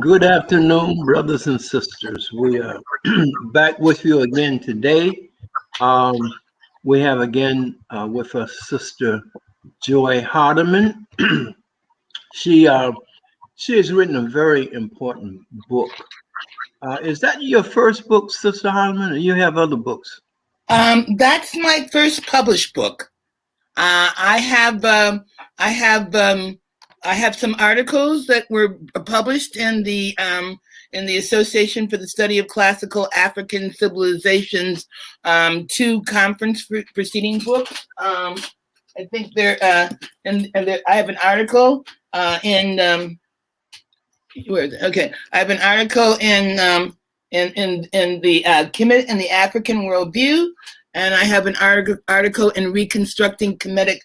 Good afternoon, brothers and sisters. We are back with you again today. Um, we have again with us Sister Joye Hardiman. she she has written a very important book. Is that your first book, Sister Hardiman, or you have other books? That's my first published book. I have I have some articles that were published in the Association for the Study of Classical African Civilizations 2 conference proceeding books. I think they're I have an article in where is it? Okay, I have an article in the Kemet and the African Worldview, and I have an article in Reconstructing Kemetic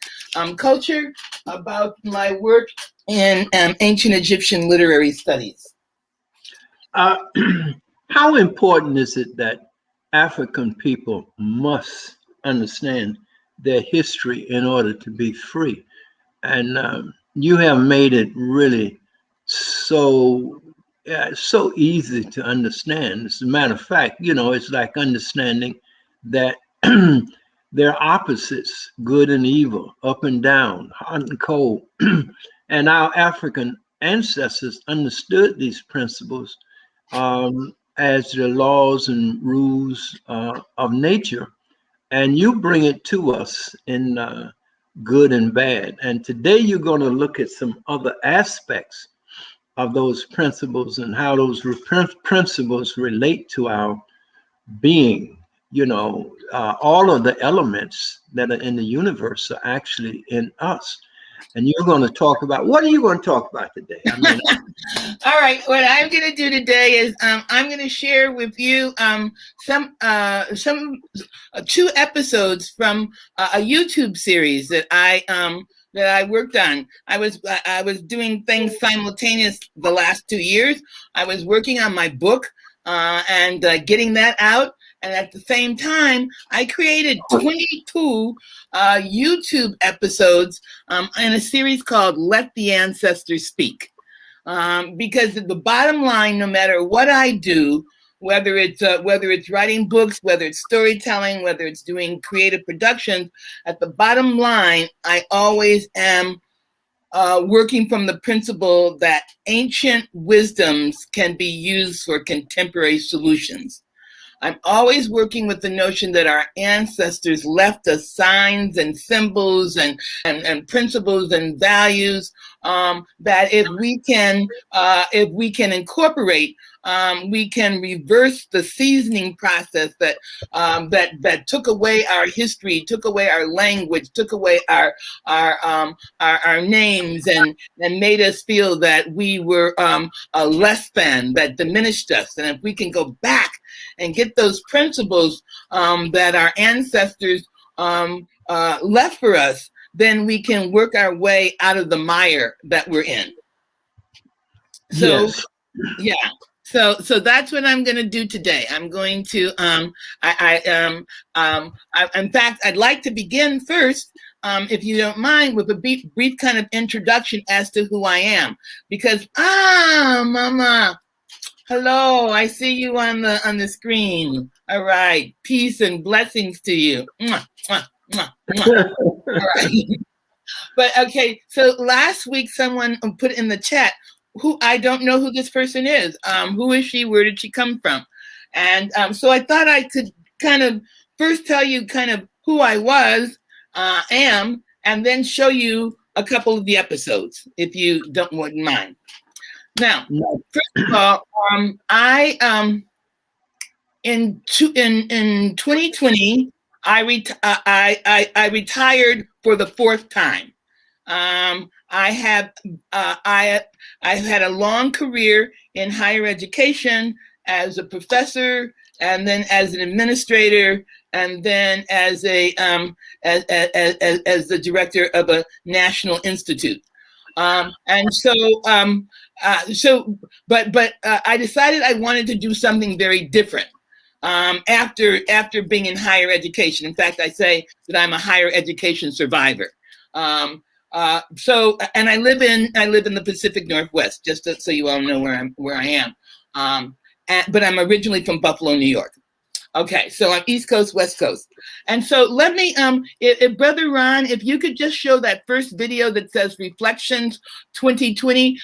Culture about my work in ancient Egyptian literary studies. How important is it that African people must understand their history in order to be free? And you have made it really so easy to understand. As a matter of fact, it's like understanding that they're opposites, good and evil, up and down, hot and cold. And our African ancestors understood these principles as the laws and rules of nature. And you bring it to us in good and bad. And today you're going to look at some other aspects of those principles and how those principles relate to our being. All of the elements that are in the universe are actually in us. And you're going to talk about, what are you going to talk about today? All right. What I'm going to do today is I'm going to share with you some 2 episodes from a YouTube series that I worked on. I was doing things simultaneous the last 2 years. I was working on my book and getting that out. And at the same time, I created 22 YouTube episodes in a series called Let the Ancestors Speak. Because the bottom line, no matter what I do, whether it's writing books, whether it's storytelling, whether it's doing creative productions, at the bottom line, I always am working from the principle that ancient wisdoms can be used for contemporary solutions. I'm always working with the notion that our ancestors left us signs and symbols and principles and values that if we can incorporate, we can reverse the seasoning process that took away our history, took away our language, took away our names, and made us feel that we were less than, that diminished us. And if we can go back and get those principles that our ancestors left for us, then we can work our way out of the mire that we're in. So, yes. Yeah. So that's what I'm going to do today. I'm going to, in fact, I'd like to begin first, if you don't mind, with a brief kind of introduction as to who I am, because Mama, hello, I see you on the screen. All right, peace and blessings to you. Mwah, mwah, mwah, mwah. All right. But okay, so last week someone put in the chat, who I don't know who this person is. Who is she? Where did she come from? And so I thought I could kind of first tell you kind of who I am, and then show you a couple of the episodes, if you wouldn't mind. Now, first of all, I in 2020 I retired for the 4th time. I've had a long career in higher education as a professor, and then as an administrator, and then as as the director of a national institute. But I decided I wanted to do something very different after being in higher education. In fact, I say that I'm a higher education survivor. And I live in the Pacific Northwest, just so you all know where I am. But I'm originally from Buffalo, New York. Okay, so I'm East Coast, West Coast. And so let me, if BrotherRonn, if you could just show that first video that says Reflections 2020.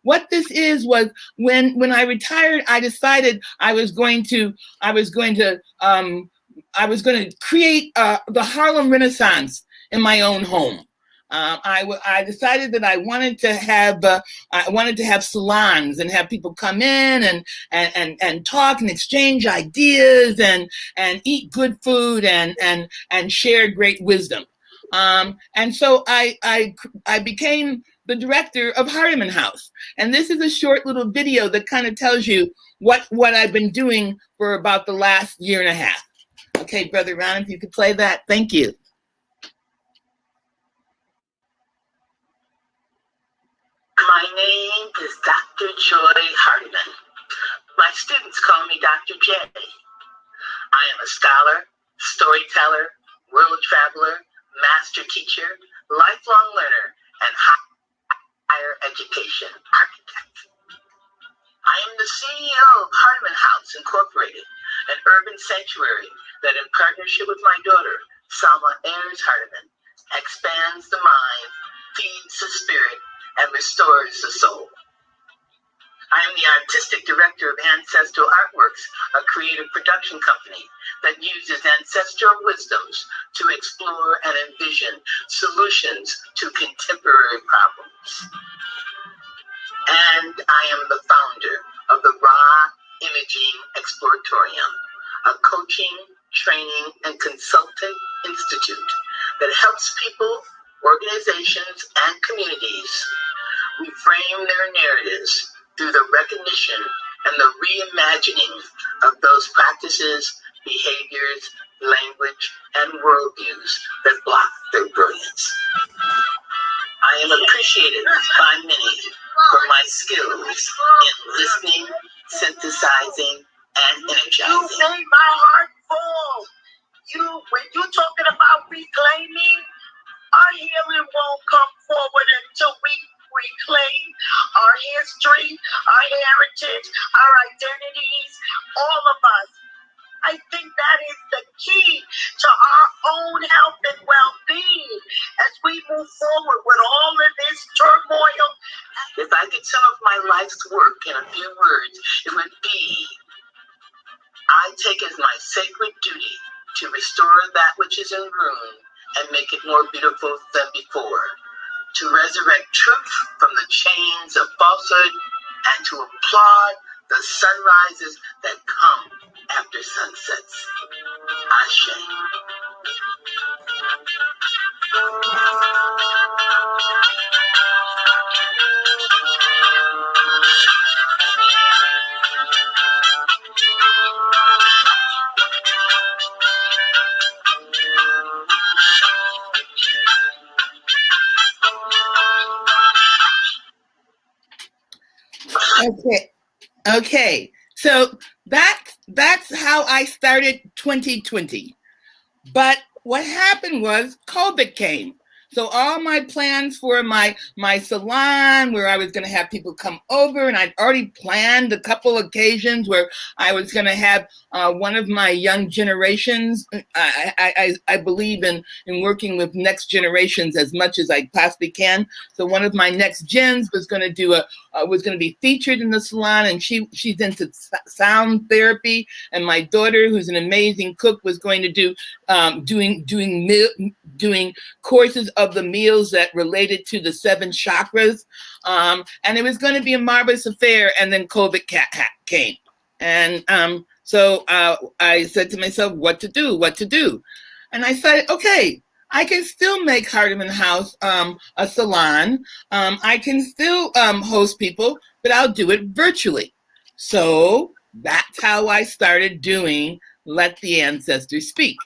What this was when I retired, I decided I was going to create the Harlem Renaissance in my own home. I decided that I wanted to have salons and have people come in and talk and exchange ideas and eat good food and share great wisdom. And so I became the director of Hardiman House. And this is a short little video that kind of tells you what I've been doing for about the last year and a half. Okay, BrotherRonn, if you could play that, thank you. My name is Dr. Joye Hardiman. My students call me Dr. J. I am a scholar, storyteller, world traveler, master teacher, lifelong learner, and higher education architect. I am the CEO of Hardiman House Incorporated, an urban sanctuary that in partnership with my daughter, Salma Ayers Hardiman, expands the mind, feeds the spirit, and restores the soul. I am the artistic director of Ancestral Artworks, a creative production company that uses ancestral wisdoms to explore and envision solutions to contemporary problems. And I am the founder of the Raw Imaging Exploratorium, a coaching, training, and consultant institute that helps people, organizations, and communities reframe their narratives through the recognition and the reimagining of those practices, behaviors, language, and worldviews that block their brilliance. I am appreciated by many for my skills in listening, synthesizing, and energizing. You made my heart full. When you're talking about reclaiming, our healing won't come forward until we reclaim our history, our heritage, our identities, all of us. I think that is the key to our own health and well-being as we move forward with all of this turmoil. If I could sum up my life's work in a few words, it would be, I take as my sacred duty to restore that which is in ruin and make it more beautiful than before, to resurrect truth from the chains of falsehood, and to applaud the sunrises that come after sunsets. Ashe. Okay. So that's how I started 2020. But what happened was COVID came. So all my plans for my salon, where I was going to have people come over, and I'd already planned a couple occasions where I was going to have one of my young generations. I believe in working with next generations as much as I possibly can. So one of my next gens was going to be featured in the salon, and she's into sound therapy. And my daughter, who's an amazing cook, was going to do doing courses of the meals that related to the 7 chakras. And it was going to be a marvelous affair. And then COVID came. And so I said to myself, what to do? And I said, okay, I can still make Hardiman House a salon. I can still host people, but I'll do it virtually. So that's how I started doing Let the Ancestors Speak.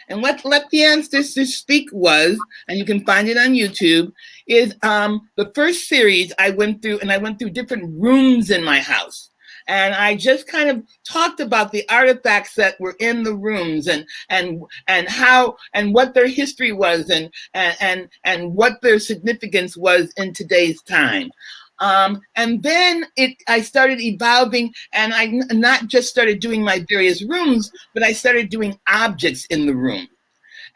And what Let the Ancestors Speak was, and you can find it on YouTube, is the first series I went through different rooms in my house. And I just kind of talked about the artifacts that were in the rooms and how and what their history was and what their significance was in today's time. And then I started evolving, and I not just started doing my various rooms, but I started doing objects in the room.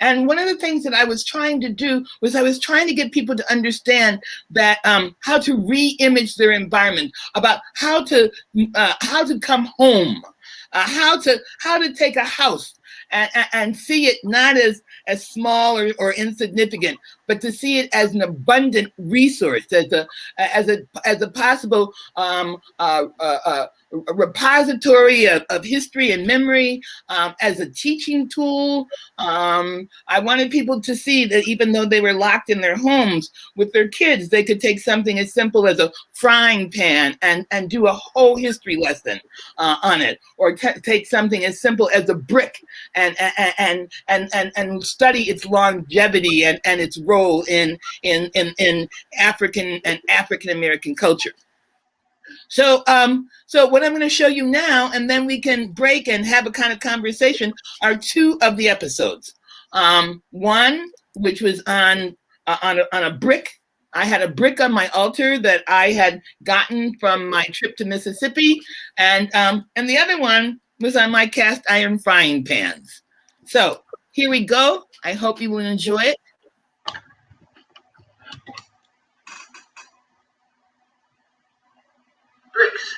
And one of the things that I was trying to do was I was trying to get people to understand that how to re-image their environment, about how to come home, how to take a house and see it not as small or insignificant, but to see it as an abundant resource, as a possible a repository of history and memory, as a teaching tool. I wanted people to see that even though they were locked in their homes with their kids, they could take something as simple as a frying pan and do a whole history lesson on it, or take something as simple as a brick and study its longevity and its role in African and African American culture. So what I'm going to show you now, and then we can break and have a kind of conversation, are two of the episodes. One, which was on a brick. I had a brick on my altar that I had gotten from my trip to Mississippi, and the other one was on my cast iron frying pans. So here we go. I hope you will enjoy it. Bricks.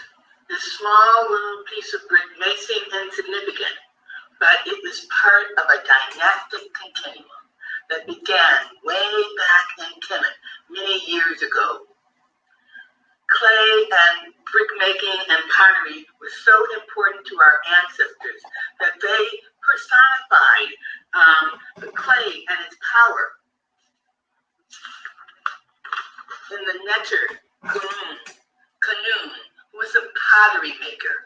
This small little piece of brick may seem insignificant, but it was part of a dynastic continuum that began way back in Kemet many years ago. Clay and brick making and pottery was so important to our ancestors that they personified the clay and its power. In the netter, Khnum was a pottery maker,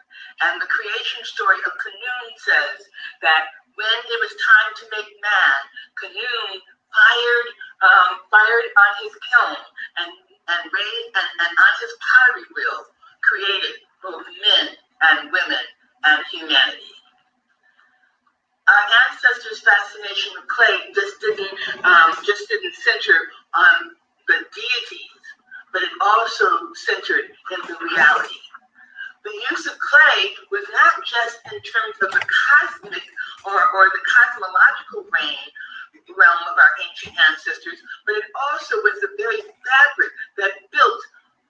and the creation story of Khnum says that when it was time to make man, Khnum fired on his kiln and raised and on his pottery wheel created both men and women and humanity. Our ancestors' fascination with clay just didn't center on the deities, but it also centered in the reality. The use of clay was not just in terms of the cosmic or the cosmological realm of our ancient ancestors, but it also was the very fabric that built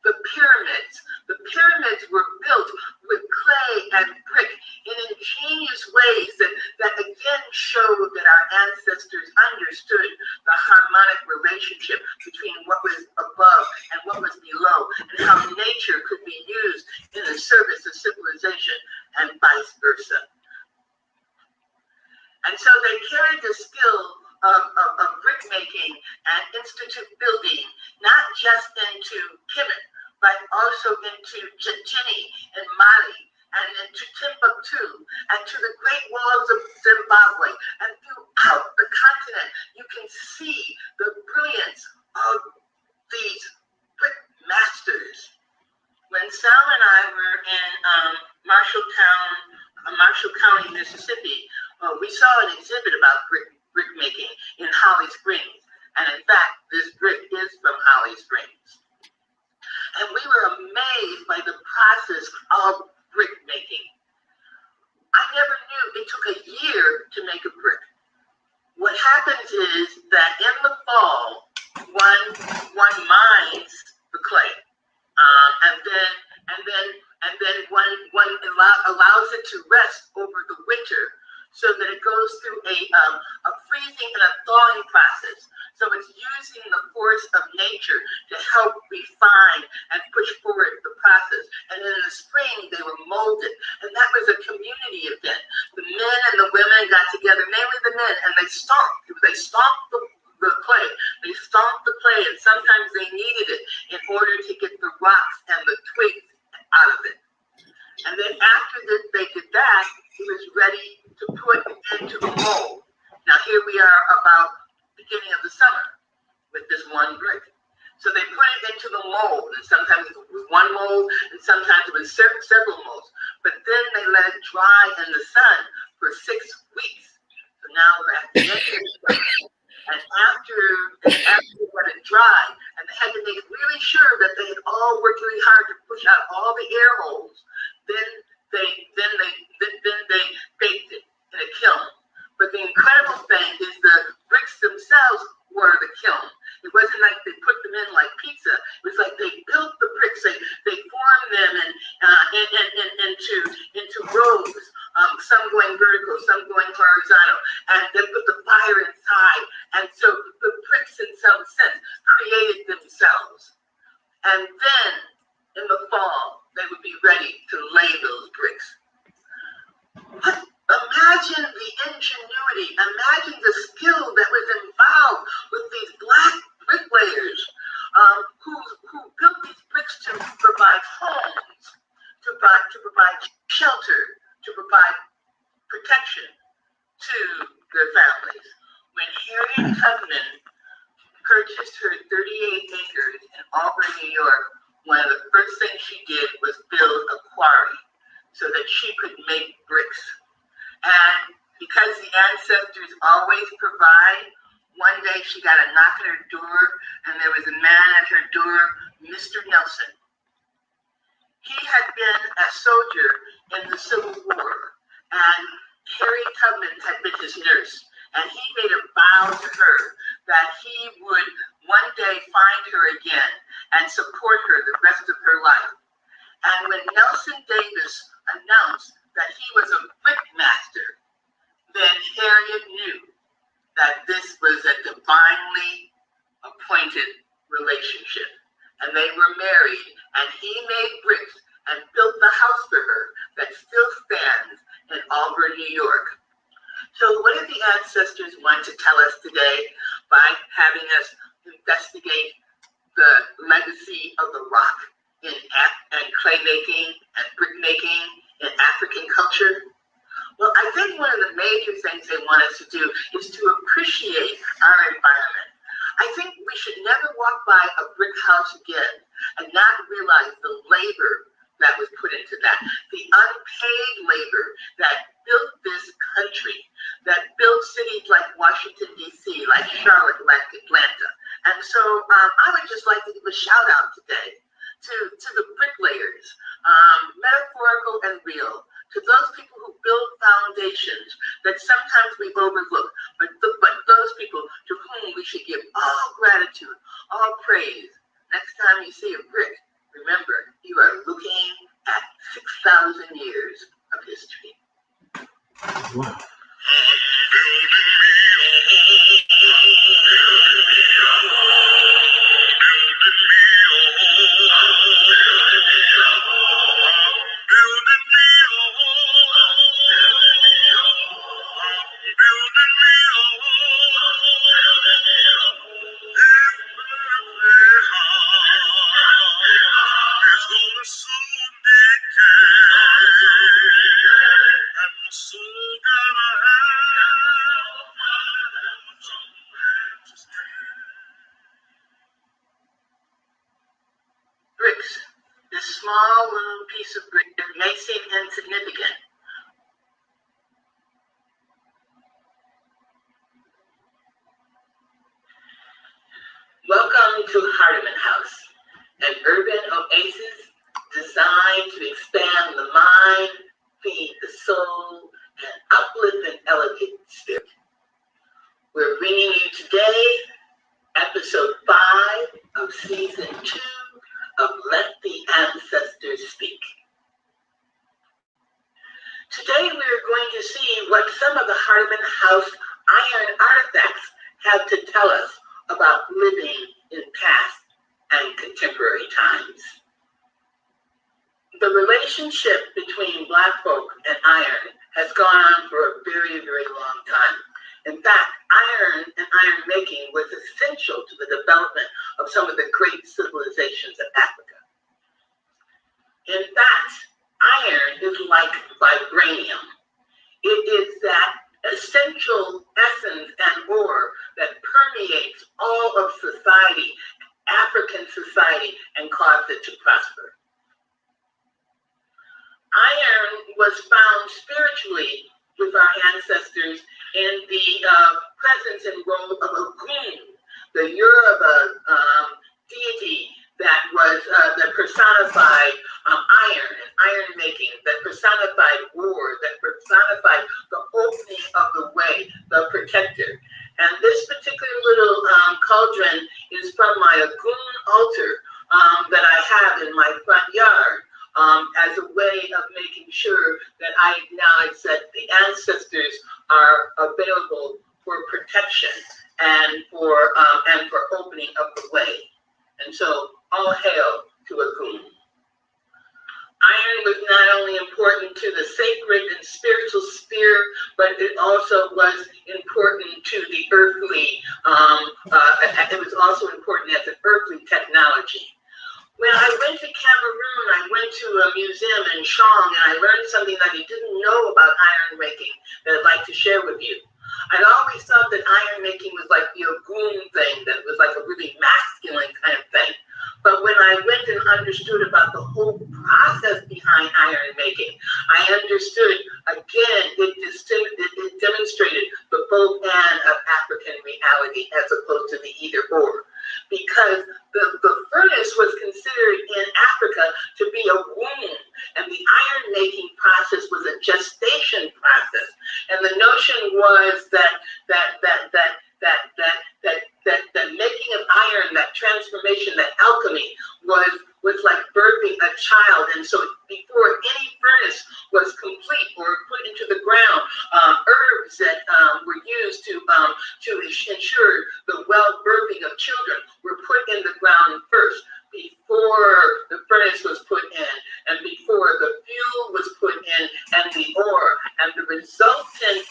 the pyramids. The pyramids were built with clay and brick in ingenious ways that again showed that our ancestors understood the harmonic relationship between what was above and what was below, and how nature could be used in the service of civilization and vice versa. And so they carried the skill of brick making and institute building, not just into Kemet, but also into Jijini and Mali, and into Timbuktu, and to the Great Walls of Zimbabwe, and throughout the continent. You can see the brilliance of these brick masters. When Sal and I were in Marshall County, Mississippi, we saw an exhibit about brick making in Holly Springs. And in fact, this brick is from Holly Springs. And we were amazed by the process of brick making. I never knew it took a year to make a brick. What happens is that in the fall, one mines the clay, and then one allows it to rest over the winter, so that it goes through a freezing and a thawing process. So it's using the force of nature to help refine and push forward the process. And in the spring, they were molded. And that was a community event. The men and the women got together, mainly the men, and they stomped. They stomped the clay. They stomped the clay, and sometimes they kneaded it in order to get the rocks and the twigs out of it. And then after they did that, it was ready to put into the mold. Now here we are about beginning of the summer with this one brick. So they put it into the mold, and sometimes it was one mold, and sometimes it was several molds. But then they let it dry in the sun for 6 weeks. So now we're at the end of the sun. And after they let it dry, and they had to make really sure that they had all worked really hard to push out all the air holes, then they baked it in a kiln. But the incredible thing is the bricks themselves were the kiln. It wasn't like they put them in like pizza. It was like they built the bricks. They formed them into rows, some going vertical, some going horizontal, and they put the fire inside. And so the bricks in some sense created themselves. And then in the fall, they would be ready to lay those bricks. Imagine the ingenuity, imagine the skill that was involved with these Black bricklayers who built these bricks to provide homes, to provide shelter, to provide protection to their families. When Harriet Tubman purchased her 38 acres in Auburn, New York, one of the first things she did was build a quarry so that she could make bricks. And because the ancestors always provide, one day she got a knock at her door, and there was a man at her door, Mr. Nelson. He had been a soldier in the Civil War, and Harriet Tubman had been his nurse, and he made a vow to her that he would one day find her again and support her the rest of her life. And when Nelson Davis announced that he was a brick master, then Harriet knew that this was a divinely appointed relationship. And they were married, and he made bricks and built the house for her that still stands in Auburn, New York. So what did the ancestors want to tell us today by having us investigate the legacy of the rock and clay making and brick making in African culture? Well, I think one of the major things they want us to do is to appreciate our environment. I think we should never walk by a brick house again and not realize the labor that was put into that, the unpaid labor that built this country, that built cities like Washington, D.C., like Charlotte, like Atlanta. And so I would just like to give a shout out today to the bricklayers, metaphorical and real, to those people who build foundations that sometimes we've overlooked, but those people to whom we should give all gratitude, all praise. Next time you see a brick, remember, you are looking at 6,000 years of history. Wow. Bricks. This small little piece of brick may seem insignificant. Welcome to Hardiman House, an urban oasis designed to expand the mind, feed the soul, and uplift and elevate the spirit. We're bringing you today episode 5 of season 2 of Let the Ancestors Speak. Today we're going to see what some of the Hardiman House iron artifacts have to tell us about living in past and contemporary times. The relationship between Black folk and iron has gone on for a very, very long time. In fact, iron and iron making was essential to the development of some of the great civilizations of Africa. In fact, iron is like vibranium. It is that essential essence and ore that permeates all of society, African presence and role of Ogun, the Yoruba deity that was that personified iron and iron making, that personified war, that personified the opening of the way, the protector. And this particular little cauldron is from my Ogun altar that I have in my front yard as a way of making sure that I acknowledge that the ancestors are available for protection and for opening of the way. And so all hail to Ogun. Iron was not only important to the sacred and spiritual sphere, but it also was important to the earthly, it was also important as an earthly technology. When I went to Cameroon, I went to a museum in Chong, and I learned something that I didn't know about iron making that I'd like to share with you. I'd always thought that iron making was like the Ogun thing, that was like a really masculine kind of thing. But when I went and understood about the whole process behind iron making, I understood, again, it demonstrated the both and of African reality as opposed to the either or. Because the furnace was considered in Africa to be a womb, and the iron making process was a gestation process. And the notion was that making of iron, that transformation, that alchemy was like birthing a child. And so before any furnace was complete or put into the ground, herbs that were used to ensure the well birthing of children were put in the ground first before the furnace was put in and before the fuel was put in and the ore. And the resultant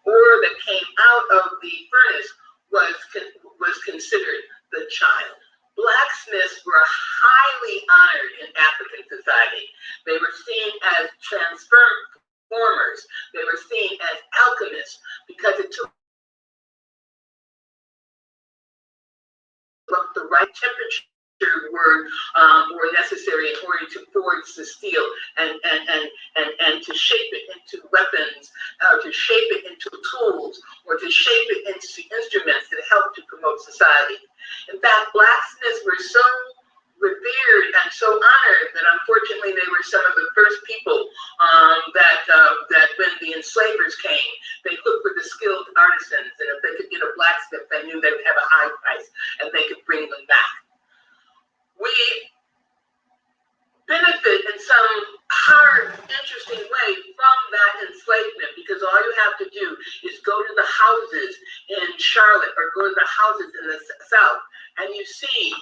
ore that came out of the furnace was considered the child. Blacksmiths were highly honored in African society. They were seen as transformers. They were seen as alchemists because it took the right temperature were necessary in order to forge the steel and to shape it into weapons, to shape it into tools, or to shape it into instruments that help to promote society. In fact, blacksmiths were so revered and so honored that unfortunately they were some of the first people that when the enslavers came, they looked for the skilled artisans, and if they could get a blacksmith, they knew they would have a high price and they could bring them back. We benefit in some hard, interesting way from that enslavement, because all you have to do is go to the houses in Charlotte or go to the houses in the South, and you see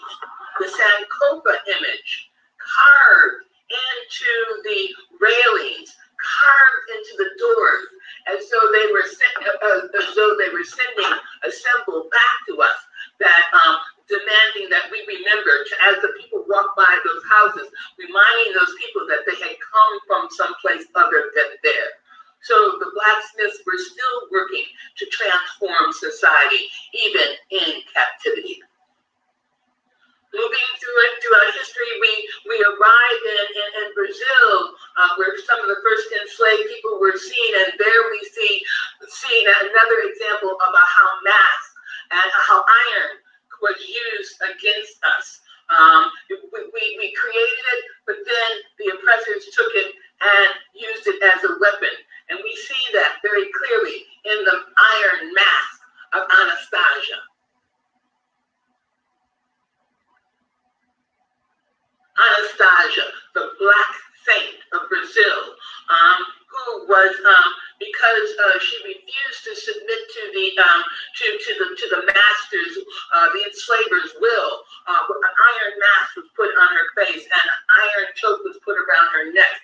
the Sankofa image carved into the railings, carved into the doors, as though they were sending a symbol back to us, that demanding that we remember, as the people walk by those houses, reminding those people that they had come from someplace other than there. So the blacksmiths were still working to transform society, even in captivity. Moving through our history, we arrived in Brazil, where some of the first enslaved people were seen, and there we see another example about how mass and how iron was used against us. We created it, but then the oppressors took it and used it as a weapon. And we see that very clearly in the iron mask of Anastasia. Anastasia, the Black Saint of Brazil, who was because she refused to submit to the masters, the enslavers' will. An iron mask was put on her face and an iron choke was put around her neck.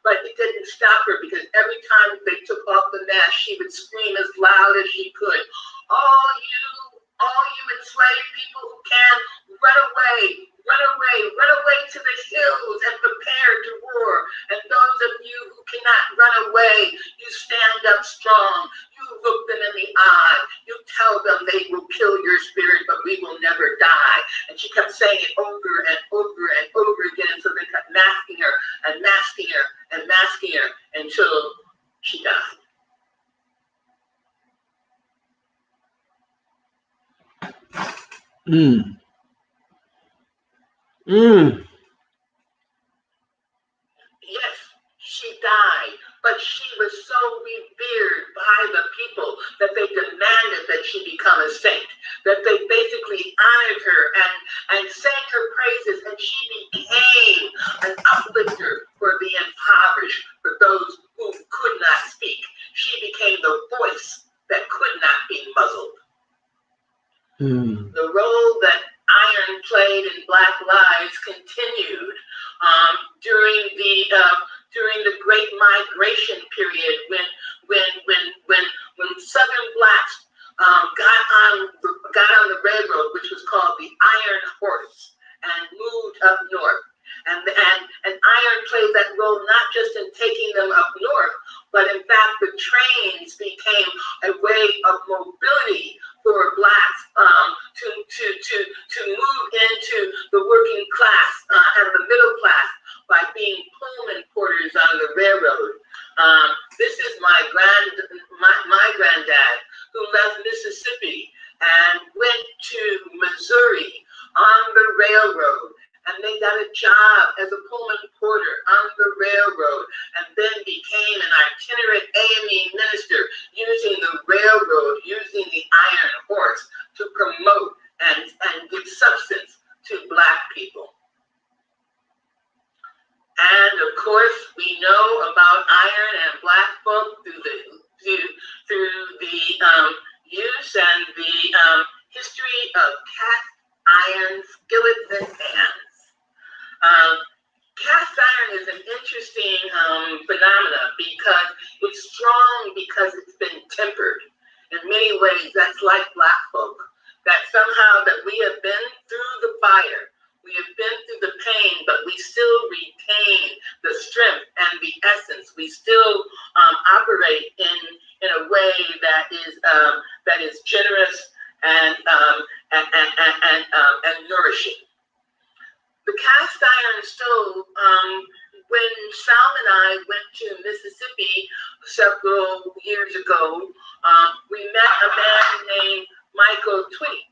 But it didn't stop her, because every time they took off the mask, she would scream as loud as she could. All you enslaved people who can, run away to the hills and prepare to war. And those of you who cannot run away, you stand up strong. You look them in the eye. You tell them they will kill your spirit, but we will never die. And she kept saying it over and over and over again. And so they kept masking her and masking her and masking her until she died. Mm. Mm. Yes, she died, but she was so revered by the people that they demanded that she become a saint, that they basically honored her and sang her praises, and she became an uplifter for the impoverished, for those who could not speak. She became the voice that could not be muzzled. Mm. The role that iron played in Black lives continued during the Great Migration period when Southern Blacks got on the railroad, which was called the Iron Horse, and moved up north. And iron played that role not just in taking them up north, but in fact the trains became a way of mobility for Blacks to move into the working class and the middle class by being Pullman porters on the railroad. This is my granddad who left Mississippi and went to Missouri on the railroad, and they got a job as a Pullman porter on the railroad, and then became an itinerant AME minister using the railroad, using the iron horse to promote and give substance to Black people. And of course, we know about iron and Black folk through the use and the history of cast iron skillets and pans. Cast iron is an interesting phenomena because it's strong because it's been tempered. In many ways, that's like Black folk, that somehow that we have been through the fire, we have been through the pain, but we still retain the strength and the essence. We still operate in a way that is generous and nourishing. The cast iron stove, when Sal and I went to Mississippi several years ago, we met a man named Michael Twitty.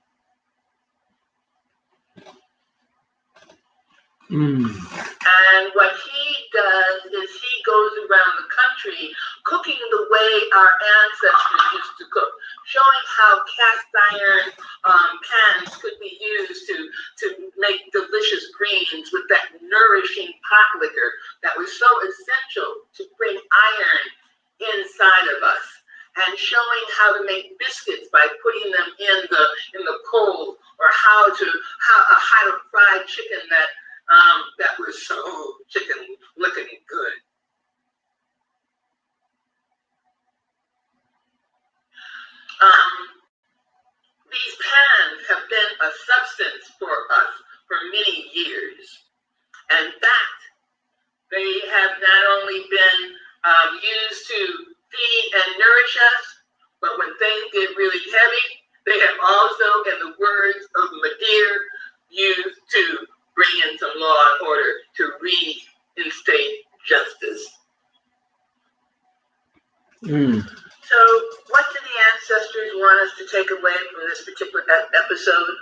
And what he does is he goes around the country cooking the way our ancestors used to cook, showing how cast iron pans could be used to make delicious greens with that nourishing pot liquor that was so essential to bring iron inside of us, and showing how to make biscuits by putting them in the coal, or how to fry chicken that was so chicken looking good. These pans have been a substance for us for many years. In fact, they have not only been used to feed and nourish us, but when things get really heavy, they have also, in the words of Madeir, used to bring in some law and order to reinstate justice. So what do the ancestors want us to take away from this particular episode?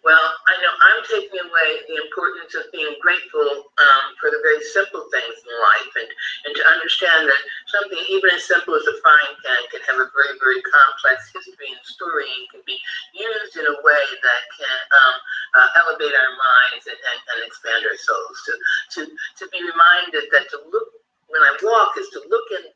Well, I know I'm taking away the importance of being grateful for the very simple things in life, and to understand that something even as simple as a frying pan can have a very, very complex history and story, and can be used in a way that can elevate our minds and expand our souls. To be reminded that to look, when I walk, is to look in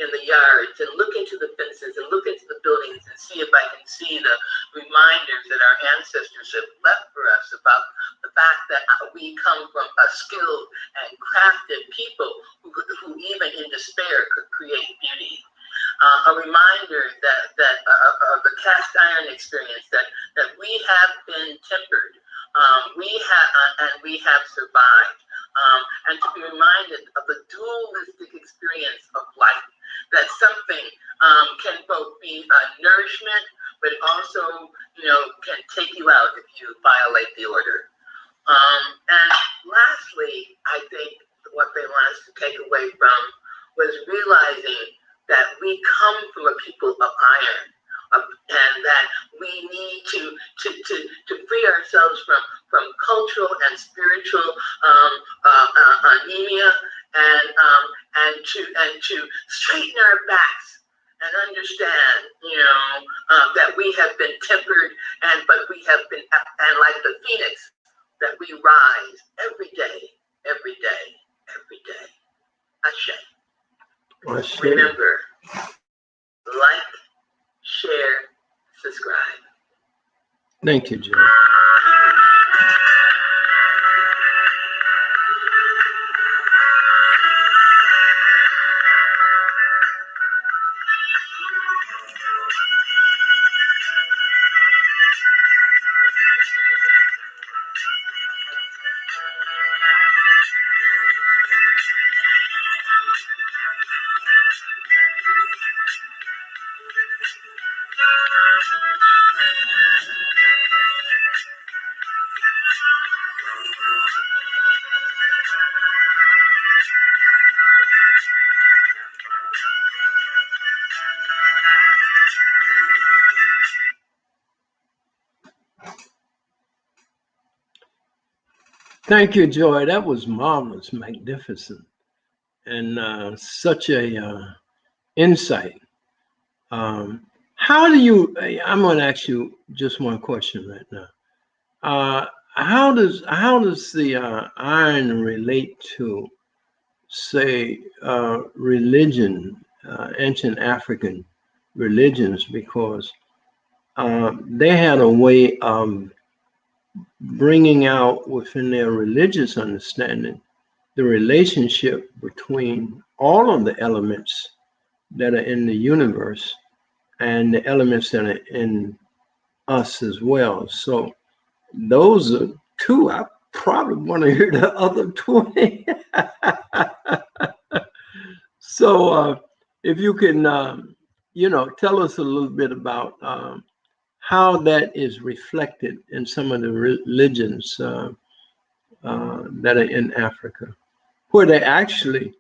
the yards and look into the fences and look into the buildings and see if I can see the reminders that our ancestors have left for us about the fact that we come from a skilled and crafted people who even in despair could create beauty. A reminder that of the cast iron experience, that we have been tempered, we have survived. And to be reminded of the dualistic experience of life, that something can both be a nourishment, but also, can take you out if you violate the order. And lastly, I think what they want us to take away from was realizing that we come from a people of iron, and that we need to free ourselves from cultural and spiritual anemia, and to straighten our backs and understand, that we have been tempered, but we have been, and like the phoenix, that we rise every day, every day, every day. Ashe. Remember, like, share, subscribe. Thank you, Joe. Thank you, Joy. That was marvelous, magnificent, and such a insight. How do you? I'm going to ask you just one question right now. How does the iron relate to, say, religion, ancient African religions? Because they had a way of bringing out within their religious understanding the relationship between all of the elements that are in the universe and the elements that are in us as well. So those are two. I probably want to hear the other 20. So if you can, tell us a little bit about how that is reflected in some of the religions that are in Africa, where they actually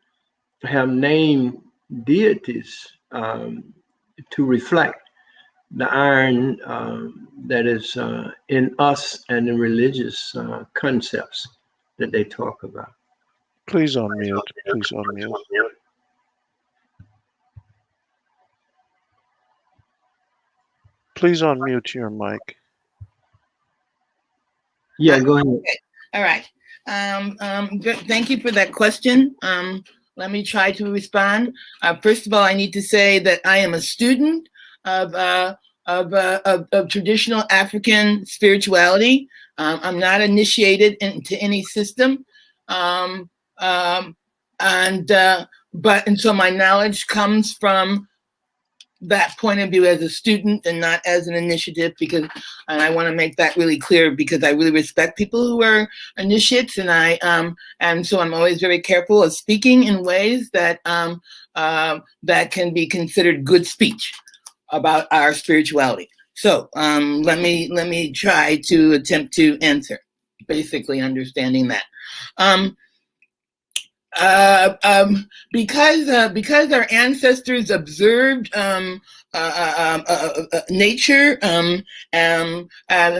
have named deities to reflect the iron that is in us and the religious concepts that they talk about. Please unmute. Please unmute. Please unmute your mic. Yeah, go ahead. Okay. All right. Thank you for that question. Let me try to respond. First of all, I need to say that I am a student of traditional African spirituality. I'm not initiated into any system, and so my knowledge comes from that point of view as a student and not as an initiative, and I want to make that really clear, because I really respect people who are initiates, and so I'm always very careful of speaking in ways that that can be considered good speech about our spirituality. So let me try to attempt to answer, basically understanding that. Because our ancestors observed nature, and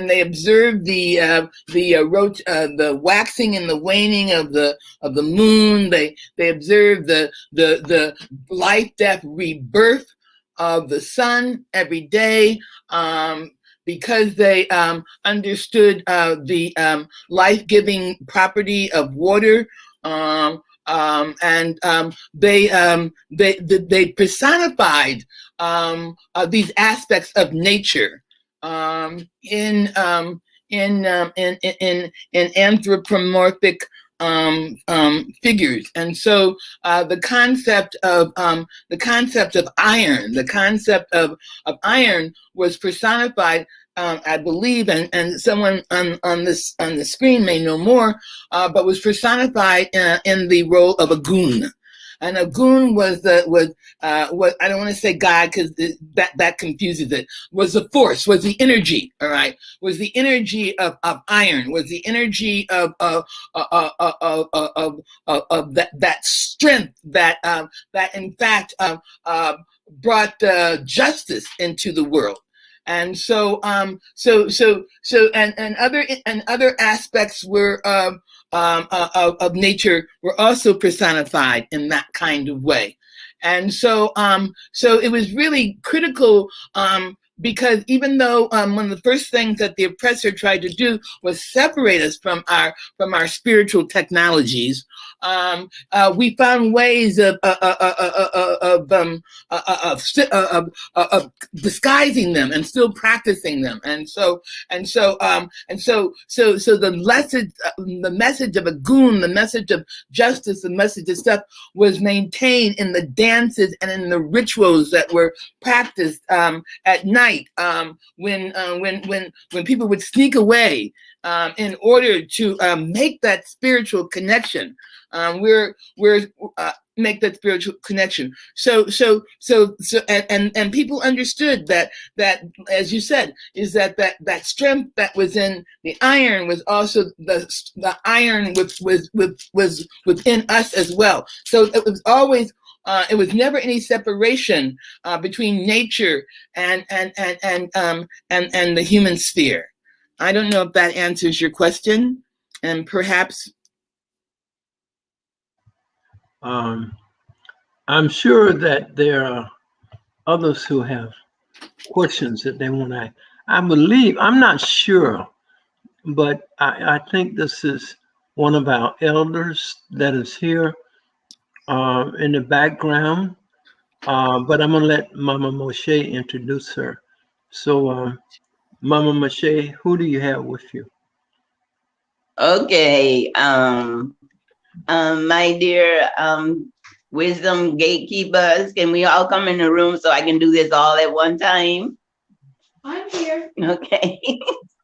they observed the waxing and the waning of the moon. They observed the life, death, rebirth of the sun every day. Because they understood the life-giving property of water. They personified these aspects of nature in anthropomorphic figures, and so the concept of iron was personified. I believe, and someone on the screen may know more, but was personified in the role of a goon. And a goon was I don't want to say God, because that confuses it. Was the force, was the energy, all right? Was the energy of iron? Was the energy of that strength that in fact brought justice into the world. And so other aspects were of nature were also personified in that kind of way. And so it was really critical, because even though one of the first things that the oppressor tried to do was separate us from our spiritual technologies, we found ways of disguising them and still practicing them. So the message of a goon, the message of justice, the message of stuff was maintained in the dances and in the rituals that were practiced at night, when people would sneak away in order to make that spiritual connection. Make that spiritual connection. So people understood that as you said, is that strength that was in the iron was also the iron was within us as well. So it was always it was never any separation between nature and the human sphere. I don't know if that answers your question, and perhaps. I'm sure that there are others who have questions that they want to. I believe, I'm not sure, but I think this is one of our elders that is here in the background. But I'm going to let Mama Moshe introduce her. So, Mama Moshe, who do you have with you? Okay. My dear wisdom gatekeepers, can we all come in the room so I can do this all at one time? I'm here. Okay.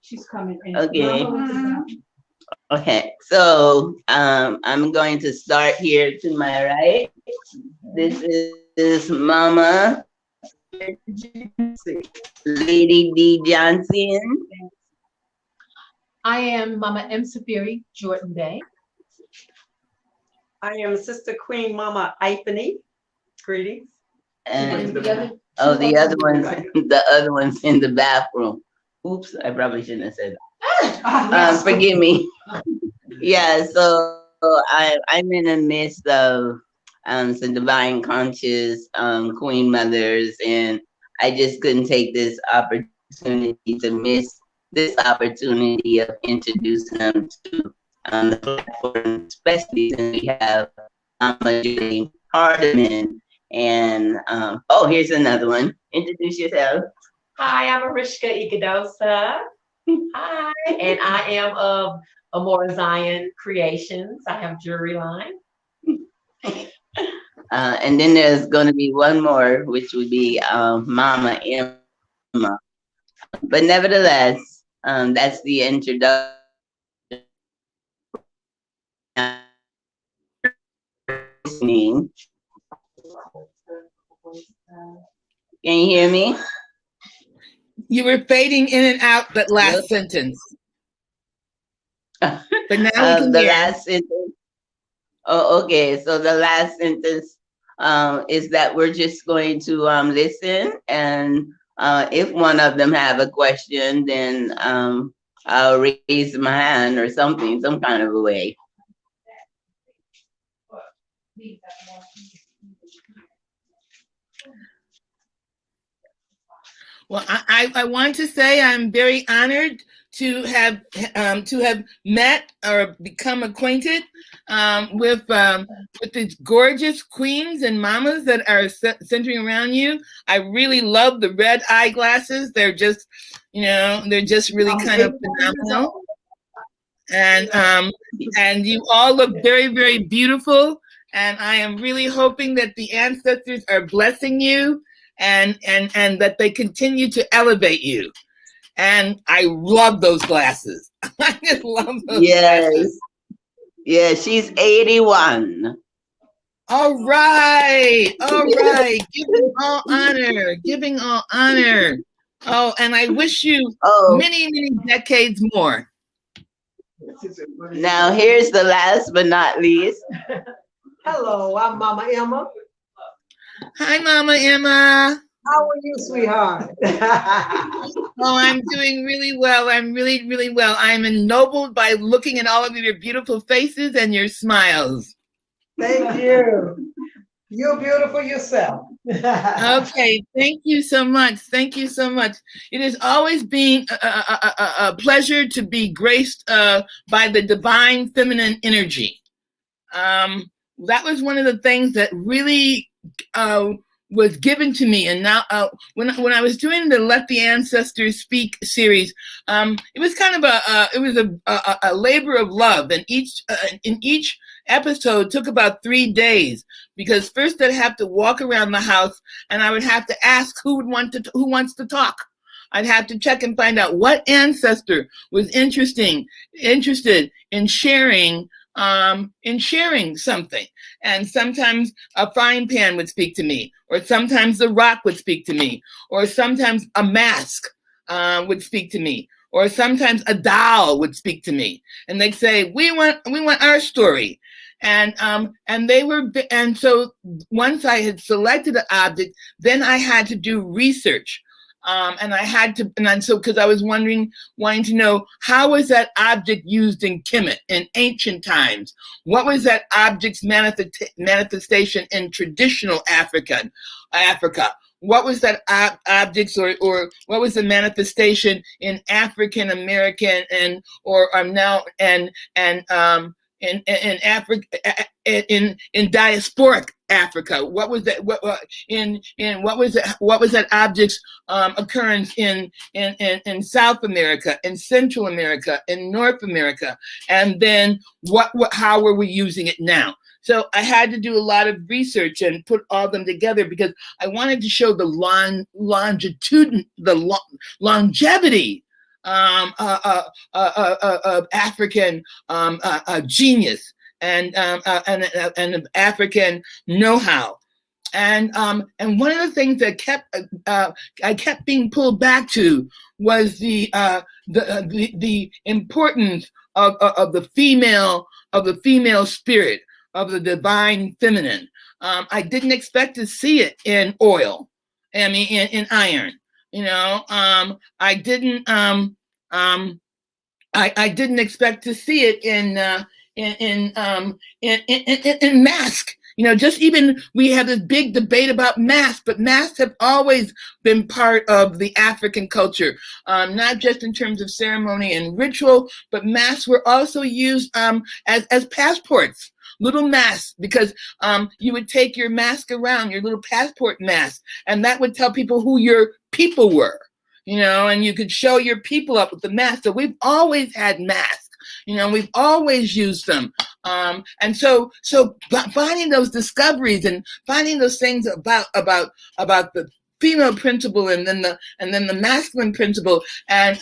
She's coming in. Okay. Okay. So I'm going to start here to my right. This is Mama Lady D. Johnson. I am Mama M. Safiri, Jordan Bay. I am Sister Queen Mama Iphany. Greetings. And the other one's in the bathroom. Oops, I probably shouldn't have said that. Forgive me. Yeah, so I'm in the midst of some divine conscious queen mothers, and I just couldn't take this opportunity to miss this opportunity of introducing them to the platform, especially since we have Joye Hardiman. And oh, here's another one. Introduce yourself. Hi, I'm Arishka Ikadosa. Hi, and I am of Amora Zion Creations. I have jewelry line. And then there's going to be one more, which would be Mama Emma. But nevertheless, that's the introduction. Can you hear me? You were fading in and out that last sentence. But now we can hear. Last sentence. Oh, okay. So the last sentence is that we're just going to listen, and if one of them have a question, then I'll raise my hand or something, some kind of a way. Well, I want to say I'm very honored to have met or become acquainted with these gorgeous queens and mamas that are centering around you. I really love the red eyeglasses. They're just, they're just really kind of phenomenal. And you all look very, very beautiful. And I am really hoping that the ancestors are blessing you and that they continue to elevate you. And I love those glasses. I just love those glasses. Yeah, she's 81. All right. Giving all honor. Oh, and I wish you many, many decades more. Now here's the last but not least. Hello, I'm Mama Emma. Hi, Mama Emma. How are you, sweetheart? Oh, I'm doing really well. I'm really, really well. I'm ennobled by looking at all of your beautiful faces and your smiles. Thank you. You're beautiful yourself. Okay, thank you so much. Thank you so much. It has always been a pleasure to be graced by the divine feminine energy. That was one of the things that really was given to me. And now, when I was doing the Let the Ancestors Speak series, it was kind of a labor of love, and each episode took about 3 days, because first I'd have to walk around the house and I would have to ask who wants to talk. I'd have to check and find out what ancestor was interested in sharing something. And sometimes a frying pan would speak to me, or sometimes the rock would speak to me, or sometimes a mask would speak to me, or sometimes a doll would speak to me, and they'd say, we want our story. And so once I had selected an object, then I had to do research. Because I was wanting to know, how was that object used in Kemet in ancient times? What was that object's manifestation in traditional Africa? What was that object's or what was the manifestation in African American in Africa, in diasporic Africa? What was that? What was that object's occurrence in South America, in Central America, in North America, and then how were we using it now? So I had to do a lot of research and put all them together, because I wanted to show the longevity of African genius and African know-how. And one of the things that I kept being pulled back to was the importance of the female spirit, of the divine feminine. I didn't expect to see it in oil. I mean, in iron. I didn't expect to see it in mask. Just even we have this big debate about masks, but masks have always been part of the African culture, not just in terms of ceremony and ritual, but masks were also used as passports. Little masks, because you would take your mask around, your little passport mask, and that would tell people who your people were, and you could show your people up with the mask. So we've always had masks. We've always used them. And so finding those discoveries and finding those things about the female principle and then the masculine principle, and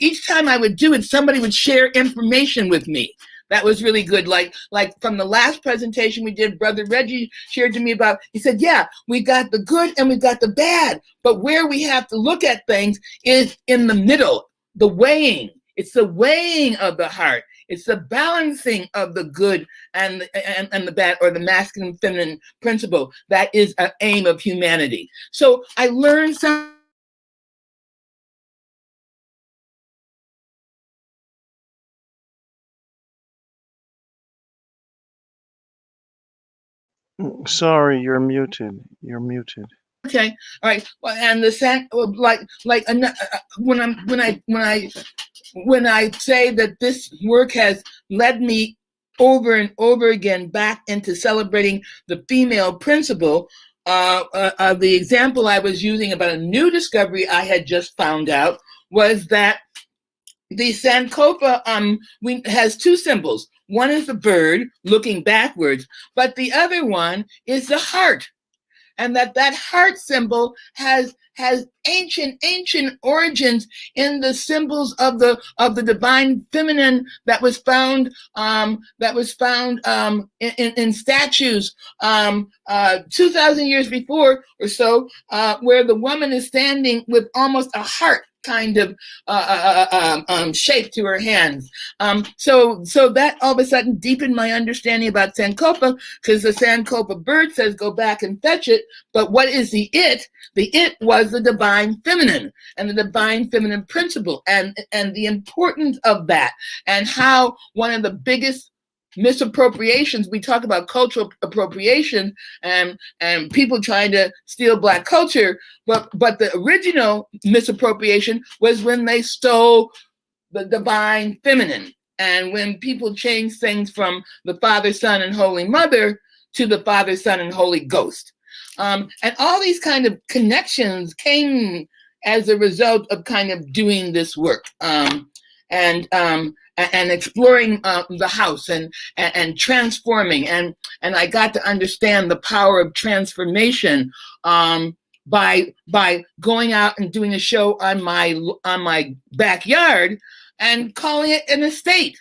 each time I would do it, somebody would share information with me. That was really good. Like from the last presentation we did, Brother Reggie shared to me about, he said, yeah, we got the good and we got the bad, but where we have to look at things is in the middle, the weighing. It's the weighing of the heart. It's the balancing of the good and the bad, or the masculine feminine principle. That is an aim of humanity. So I learned some. Sorry, you're muted. You're muted. Okay, all right. Well, and the when I say that this work has led me over and over again back into celebrating the female principle, the example I was using about a new discovery I had just found out was that the Sankofa has two symbols. One is the bird looking backwards, but the other one is the heart. And that heart symbol has ancient origins in the symbols of the divine feminine that was found in statues 2,000 years before or so, where the woman is standing with almost a heart kind of shape to her hands. So that all of a sudden deepened my understanding about Sankofa, because the Sankofa bird says go back and fetch it. But what is the it? The it was the divine feminine and the divine feminine principle, and the importance of that, and how one of the biggest misappropriations, we talk about cultural appropriation and people trying to steal Black culture, but the original misappropriation was when they stole the divine feminine, and when people changed things from the Father, Son, and Holy Mother to the Father, Son, and Holy Ghost. And all these kind of connections came as a result of kind of doing this work. And exploring the house and transforming, and I got to understand the power of transformation by going out and doing a show on my backyard and calling it an estate.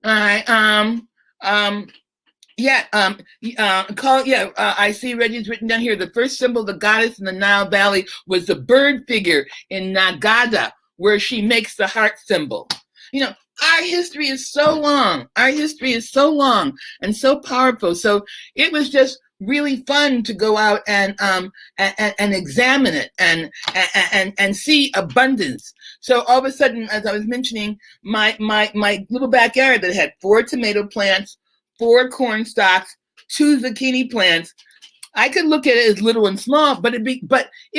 All right. I see Reggie's written down here. The first symbol of the goddess in the Nile Valley was the bird figure in Nagada, where she makes the heart symbol. Our history is so long. Our history is so long and so powerful. So it was just really fun to go out and examine it and see abundance. So all of a sudden, as I was mentioning, my little backyard that had 4 tomato plants, 4 corn stalks, 2 zucchini plants, I could look at it as little and small, but it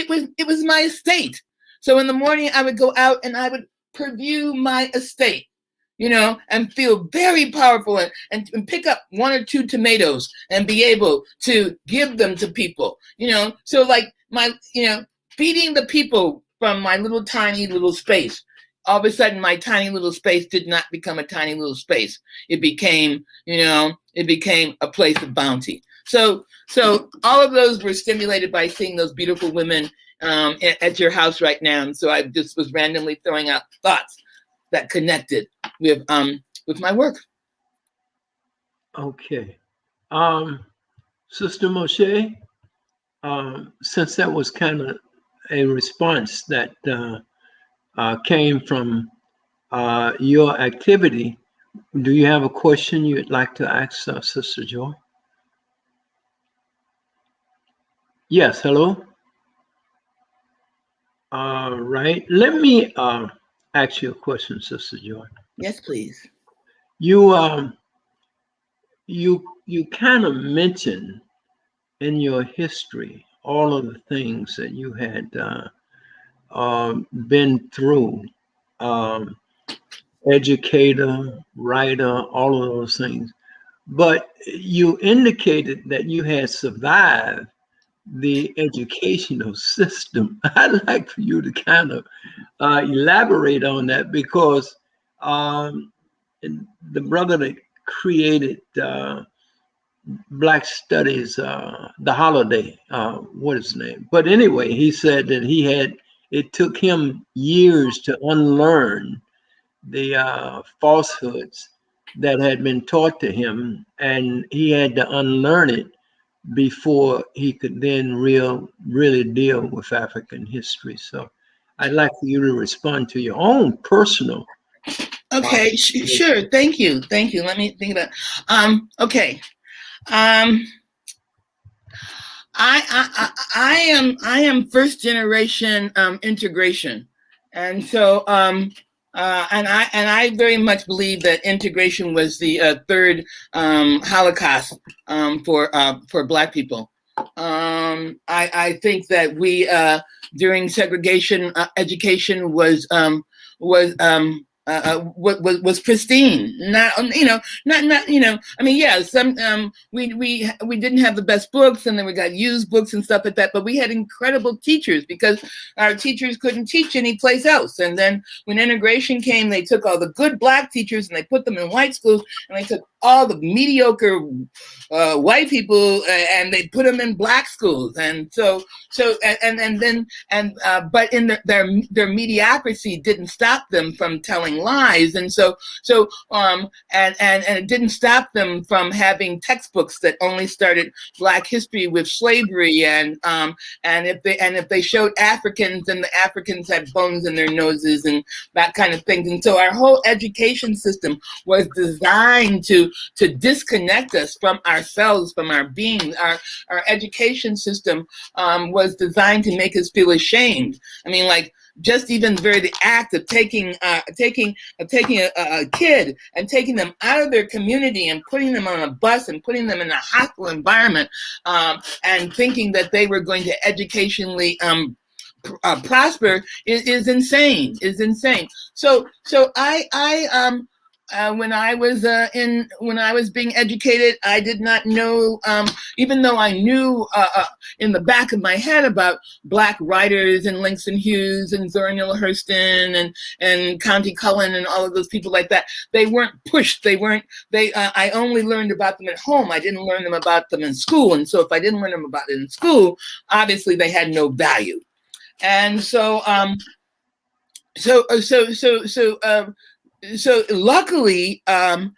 was my estate. So in the morning I would go out and I would preview my estate, and feel very powerful and pick up 1 or 2 tomatoes and be able to give them to people, So like feeding the people from my little tiny little space. All of a sudden, my tiny little space did not become a tiny little space. It became, a place of bounty. So all of those were stimulated by seeing those beautiful women at your house right now. And so I just was randomly throwing out thoughts that connected with my work. Okay. Sister Moshe, since that was kind of a response that came from your activity, do you have a question you'd like to ask Sister Joy? Yes, hello. All right. Let me ask you a question, Sister Joy. Yes, please. You kind of mentioned in your history all of the things that you had been through, educator, writer, all of those things. But you indicated that you had survived the educational system. I'd like for you to kind of elaborate on that, because the brother that created Black Studies, the holiday, what is his name? But anyway, he said that it took him years to unlearn the falsehoods that had been taught to him, and he had to unlearn it before he could then really deal with African history. So I'd like for you to respond to your own personal. Okay, sure. Thank you. Let me think about it. Okay. I am first generation integration, and so and I very much believe that integration was the third Holocaust for Black people. I think that we during segregation, education was pristine. Not I mean, yeah, some we didn't have the best books, and then we got used books and stuff like that, but we had incredible teachers because our teachers couldn't teach anyplace else. And then when integration came, they took all the good Black teachers and they put them in white schools, and they took all the mediocre white people, and they put them in black schools. And but in their mediocrity didn't stop them from telling lies. And it didn't stop them from having textbooks that only started Black history with slavery. And if they showed Africans, then the Africans had bones in their noses and that kind of thing. And so our whole education system was designed to disconnect us from ourselves, from our being. Our education system was designed to make us feel ashamed. I mean, like, just even the act of taking a kid and taking them out of their community and putting them on a bus and putting them in a hostile environment, and thinking that they were going to educationally prosper is insane. So when I was being educated, I did not know, even though I knew in the back of my head about Black writers and Langston Hughes and Zora Neale Hurston and Countee Cullen and all of those people like that. They weren't pushed. I only learned about them at home. I didn't learn them about them in school. And so if I didn't learn them about it in school, obviously they had no value. And so luckily, I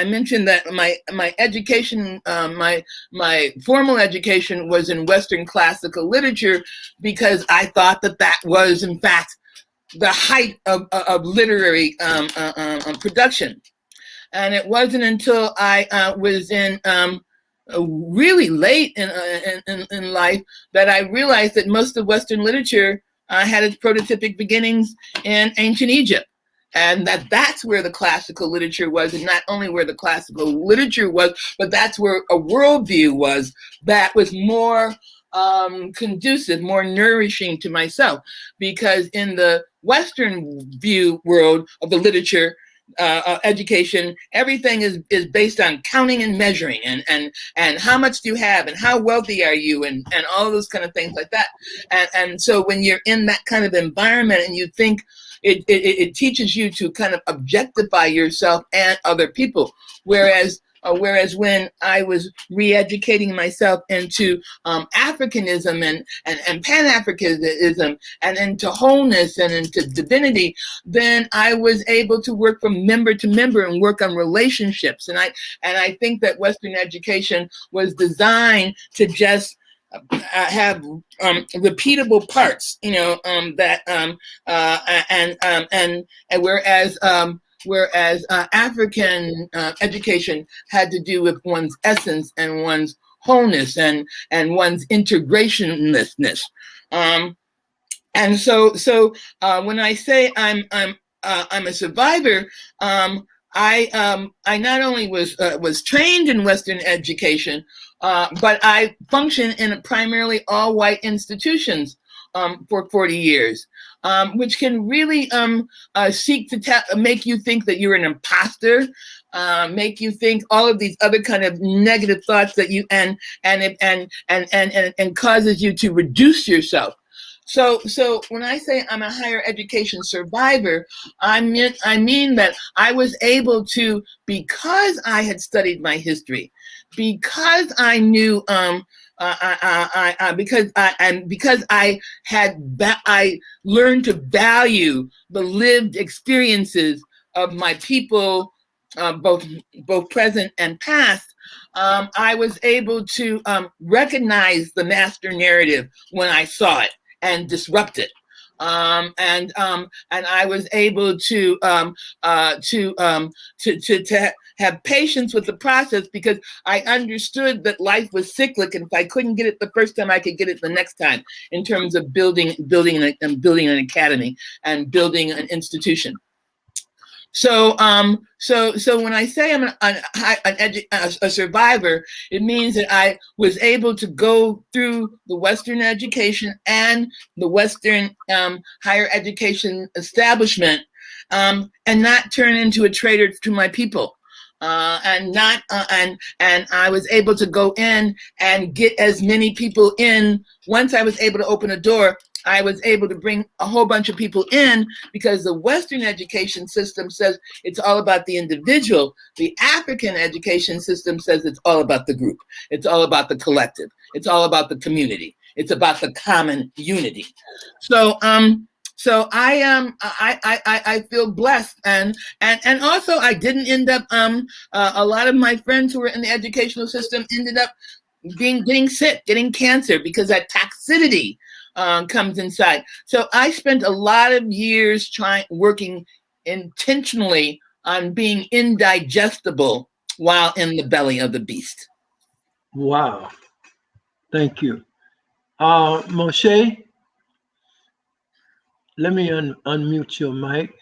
mentioned that my education, my formal education was in Western classical literature, because I thought that was in fact the height of literary production. And it wasn't until I was in really late in life that I realized that most of Western literature had its prototypic beginnings in ancient Egypt. And that's where the classical literature was, and not only where the classical literature was, but that's where a worldview was that was more conducive, more nourishing to myself. Because in the Western view world of the literature, education, everything is based on counting and measuring, and how much do you have, and how wealthy are you, and all those kind of things like that. And so when you're in that kind of environment and you think, it teaches you to kind of objectify yourself and other people. Whereas when I was re-educating myself into Africanism and Pan-Africanism and into wholeness and into divinity, then I was able to work from member to member and work on relationships. And I think that Western education was designed to just have repeatable parts, whereas African education had to do with one's essence and one's wholeness and one's integrationlessness. And so when I say I'm a survivor, I not only was trained in Western education, but I function in primarily all white institutions for 40 years, which can really seek to make you think that you're an imposter, make you think all of these other kind of negative thoughts that you and causes you to reduce yourself. So when I say I'm a higher education survivor, I mean that I was able to, because I had studied my history, because I knew, because I learned to value the lived experiences of my people, both present and past. I was able to recognize the master narrative when I saw it and disrupt it. And I was able to have patience with the process, because I understood that life was cyclic, and if I couldn't get it the first time, I could get it the next time, in terms of building an academy and building an institution. So when I say I'm a survivor, it means that I was able to go through the Western education and the Western higher education establishment, and not turn into a traitor to my people. And I was able to go in and get as many people in. Once I was able to open a door, I was able to bring a whole bunch of people in because the Western education system says it's all about the individual. The African education system says it's all about the group. It's all about the collective. It's all about the community. It's about the common unity. So I feel blessed, and also I didn't end up a lot of my friends who were in the educational system ended up getting sick, getting cancer, because that toxicity comes inside. So I spent a lot of years working intentionally on being indigestible while in the belly of the beast. Wow. Thank you. Moshe, let me unmute your mic.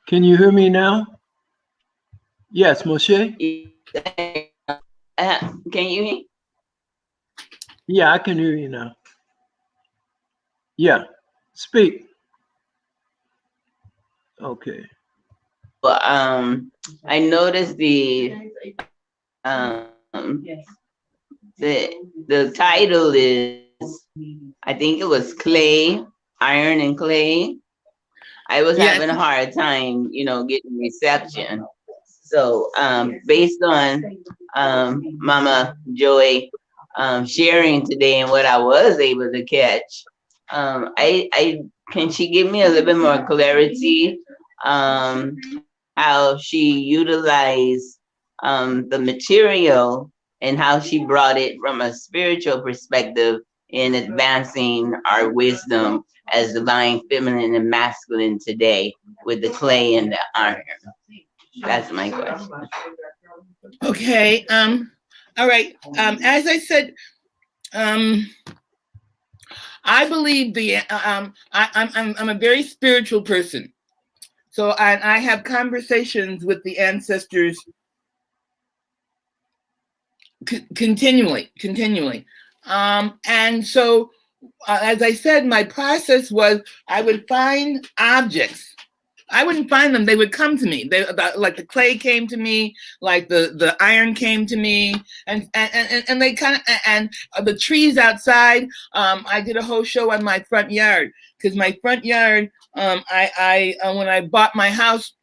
Can you hear me now? Yes, Moshe? Can you hear? Yeah, I can hear you now. Yeah, speak. Okay. Well, I noticed the title is, I think it was clay, iron and clay. I was having a hard time, getting reception. So based on Mama Joye sharing today and what I was able to catch, can she give me a little bit more clarity how she utilized the material and how she brought it from a spiritual perspective in advancing our wisdom as divine feminine and masculine today with the clay and the iron? That's my question. Okay. All right. As I said, I believe I'm a very spiritual person. So I have conversations with the ancestors continually. And so, as I said, my process was I would find objects. I wouldn't find them; they would come to me. Like the clay came to me, like the iron came to me, and they kind of and the trees outside. I did a whole show on my front yard because my front yard. I when I bought my house,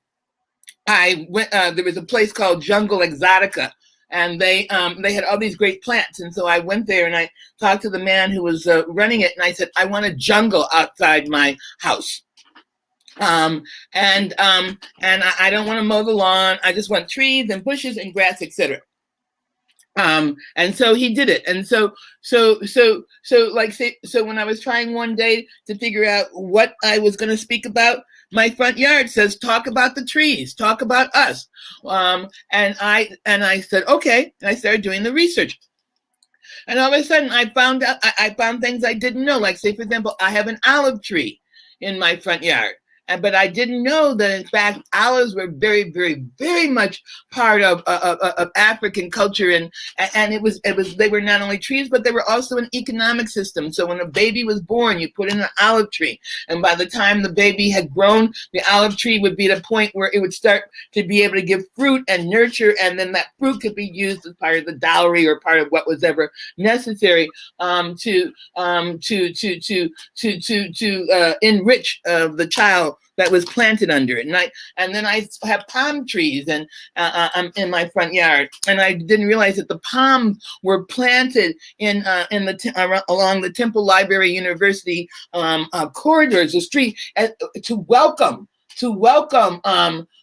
I went. There was a place called Jungle Exotica, and they had all these great plants. And so I went there and I talked to the man who was running it, and I said, I want a jungle outside my house. And I don't want to mow the lawn. I just want trees and bushes and grass, etc. And so he did it. And so when I was trying one day to figure out what I was going to speak about, my front yard says, talk about the trees, talk about us. And I said, okay. And I started doing the research. And all of a sudden I found things I didn't know. Like, say, for example, I have an olive tree in my front yard. But I didn't know that, in fact, olives were very, very, very much part of African culture, and they were not only trees, but they were also an economic system. So when a baby was born, you put in an olive tree, and by the time the baby had grown, the olive tree would be at a point where it would start to be able to give fruit and nurture, and then that fruit could be used as part of the dowry or part of what was ever necessary to enrich the child that was planted under it. And then I have palm trees and in my front yard, and I didn't realize that the palms were planted along the Temple Library University corridors, the street, to welcome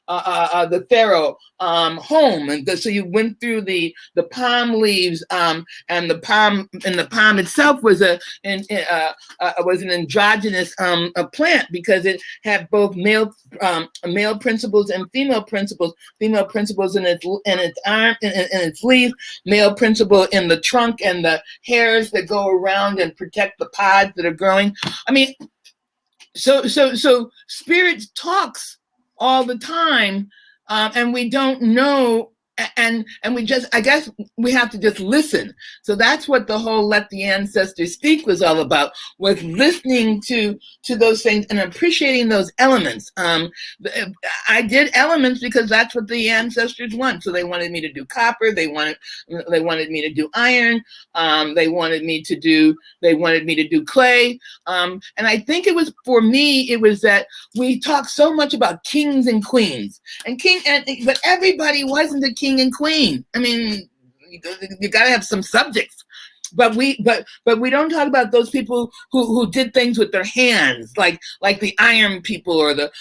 the pharaoh home, and so you went through the palm leaves, and the palm itself was an androgynous plant because it had both male principles and female principles. Female principles in its arm, in its leaf. Male principle in the trunk and the hairs that go around and protect the pods that are growing. I mean, so spirit talks all the time, and we don't know and we just, I guess we have to just listen. So that's what the whole Let the Ancestors Speak was all about, was listening to those things and appreciating those elements. I did elements because that's what the ancestors want. So they wanted me to do copper, they wanted me to do iron, they wanted me to do clay. And I think it was, for me, it was that we talk so much about kings and queens, but everybody wasn't a king and queen. I mean, you got to have some subjects, but we don't talk about those people who did things with their hands, like the iron people or the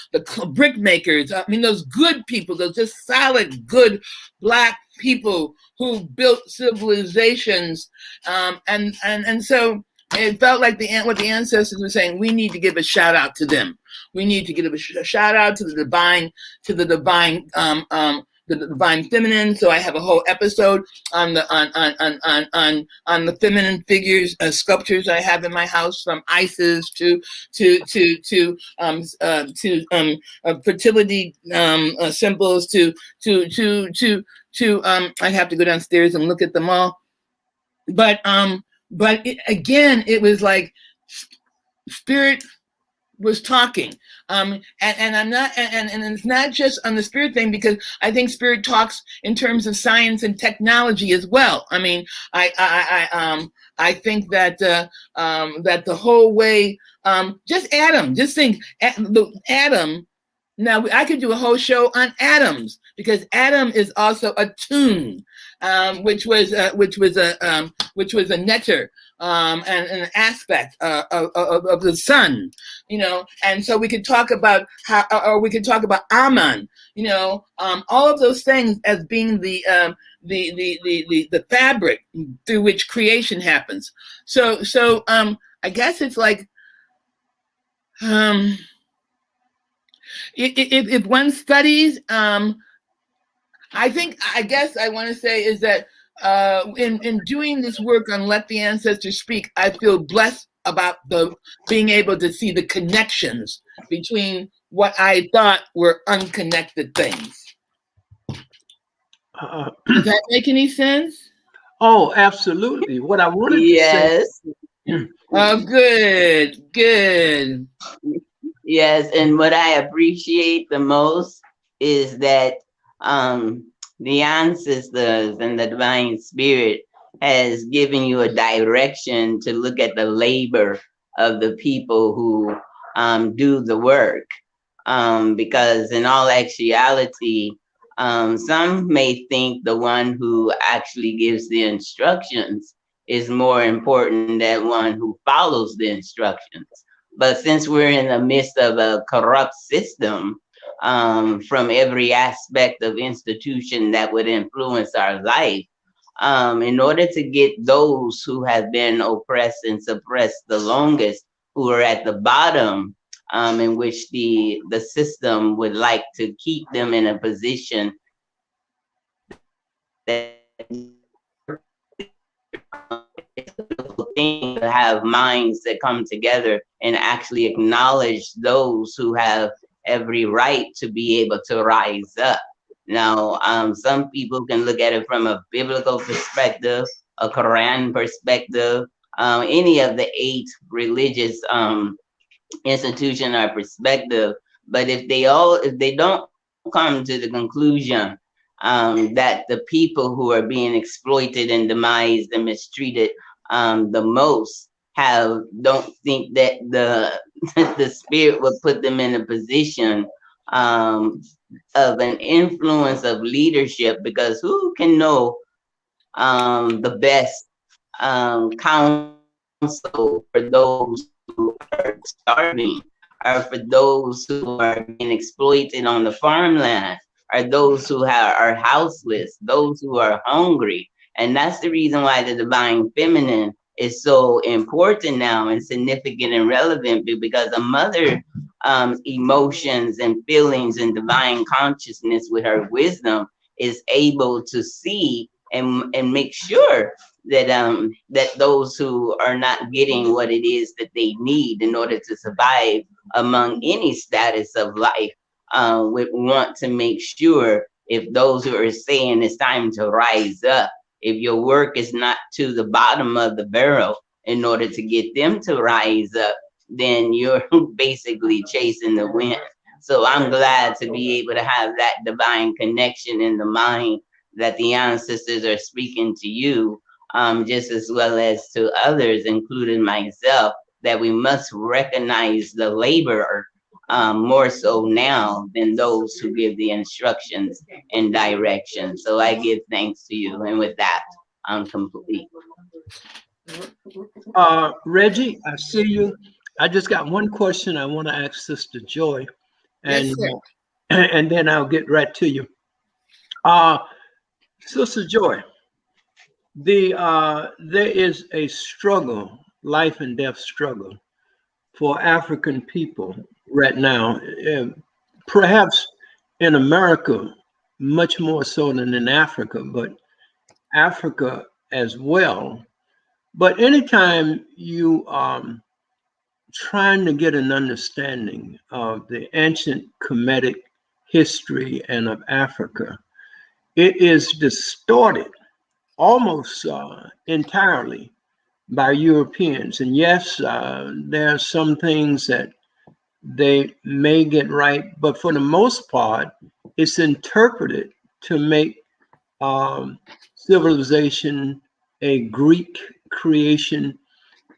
brick makers. I mean, those good people, those just solid, good Black people who built civilizations, and so it felt like what the ancestors were saying. We need to give a shout out to them. We need to give a shout out to the divine, the divine feminine. So I have a whole episode on the feminine figures, sculptures I have in my house, from Isis to fertility symbols to I have to go downstairs and look at them all. But it was like spirit was talking, and I'm not, and it's not just on the spirit thing, because I think spirit talks in terms of science and technology as well. I mean, I think that that the whole way, just think the atom. Now I could do a whole show on atoms, because atom is also a tune, which was a nectar, and an aspect of the sun, you know. And so we could talk about or we could talk about Aman, you know, all of those things as being the fabric through which creation happens. So I guess it's like, if one studies, I guess I want to say is that in doing this work on Let the Ancestors Speak, I feel blessed about being able to see the connections between what I thought were unconnected things. Does that make any sense? Oh, absolutely. What I wanted to say. Oh, good. Yes, and what I appreciate the most is that the ancestors and the divine spirit has given you a direction to look at the labor of the people who do the work. Because in all actuality, some may think the one who actually gives the instructions is more important than one who follows the instructions. But since we're in the midst of a corrupt system, from every aspect of institution that would influence our life, in order to get those who have been oppressed and suppressed the longest, who are at the bottom, in which the system would like to keep them in a position that thing to have minds that come together and actually acknowledge those who have every right to be able to rise up. Now, some people can look at it from a biblical perspective, a Quran perspective, any of the 8 religious institution or perspective. But if they don't come to the conclusion that the people who are being exploited and demised and mistreated the most don't think that the spirit would put them in a position of an influence of leadership, because who can know the best counsel for those who are starving, or for those who are being exploited on the farmland, or those who are houseless, those who are hungry. And that's the reason why the divine feminine is so important now and significant and relevant, because a mother emotions and feelings and divine consciousness with her wisdom is able to see and make sure that that those who are not getting what it is that they need in order to survive among any status of life would want to make sure if those who are saying it's time to rise up, if your work is not to the bottom of the barrel in order to get them to rise up, then you're basically chasing the wind. So I'm glad to be able to have that divine connection in the mind that the ancestors are speaking to you, just as well as to others, including myself, that we must recognize the laborer more so now than those who give the instructions and direction. So I give thanks to you. And with that, I'm complete. Reggie, I see you. I just got one question I want to ask Sister Joy, and Yes, sir. and then I'll get right to you. Sister Joy, there is a struggle, life and death struggle, for African people right now. Perhaps in America, much more so than in Africa, but Africa as well. But anytime you trying to get an understanding of the ancient Kemetic history and of Africa, it is distorted almost entirely by Europeans. And yes, there are some things that they may get right, but for the most part, it's interpreted to make civilization a Greek creation,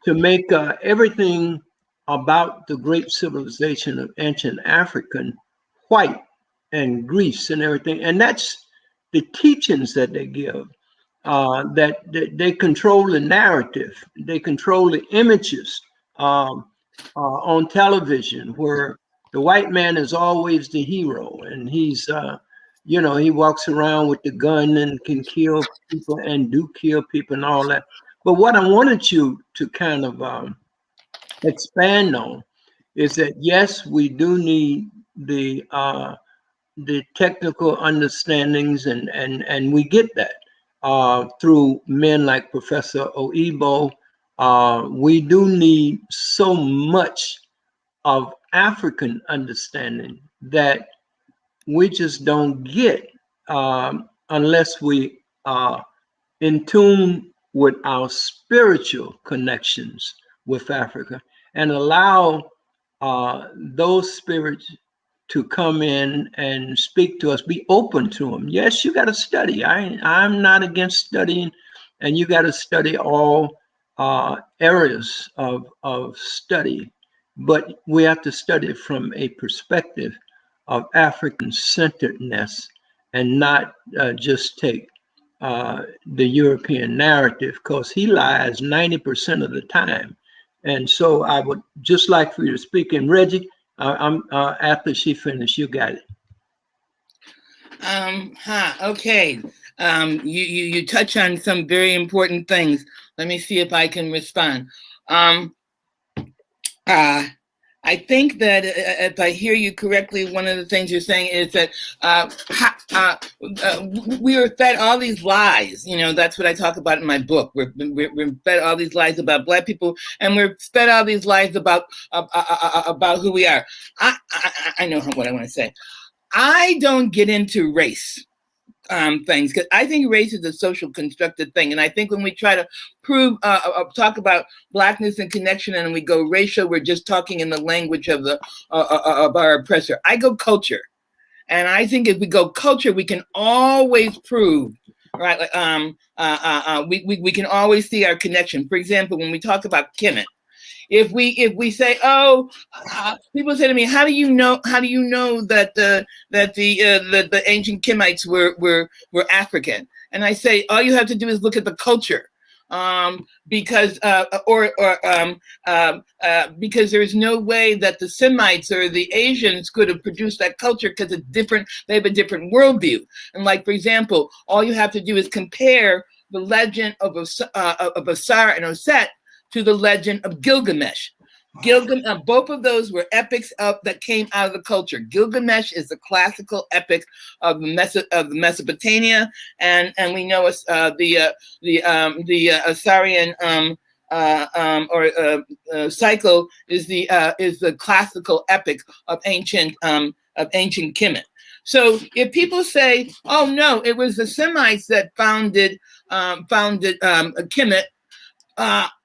to make everything about the great civilization of ancient African white and Greece and everything. And that's the teachings that they give, that they control the narrative, they control the images on television, where the white man is always the hero, and he's he walks around with the gun and can kill people and do kill people and all that. But what I wanted you to kind of expand on is that yes, we do need the technical understandings, and we get that through men like Professor Oibo. We do need so much of African understanding that we just don't get unless we are in tune with our spiritual connections with Africa and allow those spirits to come in and speak to us, be open to them. Yes, you got to study. I'm not against studying, and you got to study all areas of study, but we have to study from a perspective of African centeredness and not just take the European narrative, because he lies 90% of the time. And so I would just like for you to speak. And Reggie, after she finished, you got it. Okay. You touch on some very important things. Let me see if I can respond. I think that if I hear you correctly, one of the things you're saying is that we were fed all these lies. You know, that's what I talk about in my book. We're fed all these lies about Black people, and we're fed all these lies about who we are. I know what I want to say. I don't get into race things, because I think race is a social constructed thing, and I think when we try to talk about Blackness and connection, and we go racial, we're just talking in the language of the of our oppressor. I go culture, and I think if we go culture, we can always prove, right? We can always see our connection. For example, when we talk about Kemet, if we say, people say to me, how do you know that the ancient Kemites were African? And I say, all you have to do is look at the culture, because there's no way that the Semites or the Asians could have produced that culture, because it's different. They have a different worldview. And like, for example, all you have to do is compare the legend of Asar and Oset to the legend of Gilgamesh. Both of those were epics that came out of the culture. Gilgamesh is the classical epic of Mesopotamia, and we know the Asarian cycle is the classical epic of ancient Kemet. So if people say, "Oh no, it was the Semites that founded Kemet,"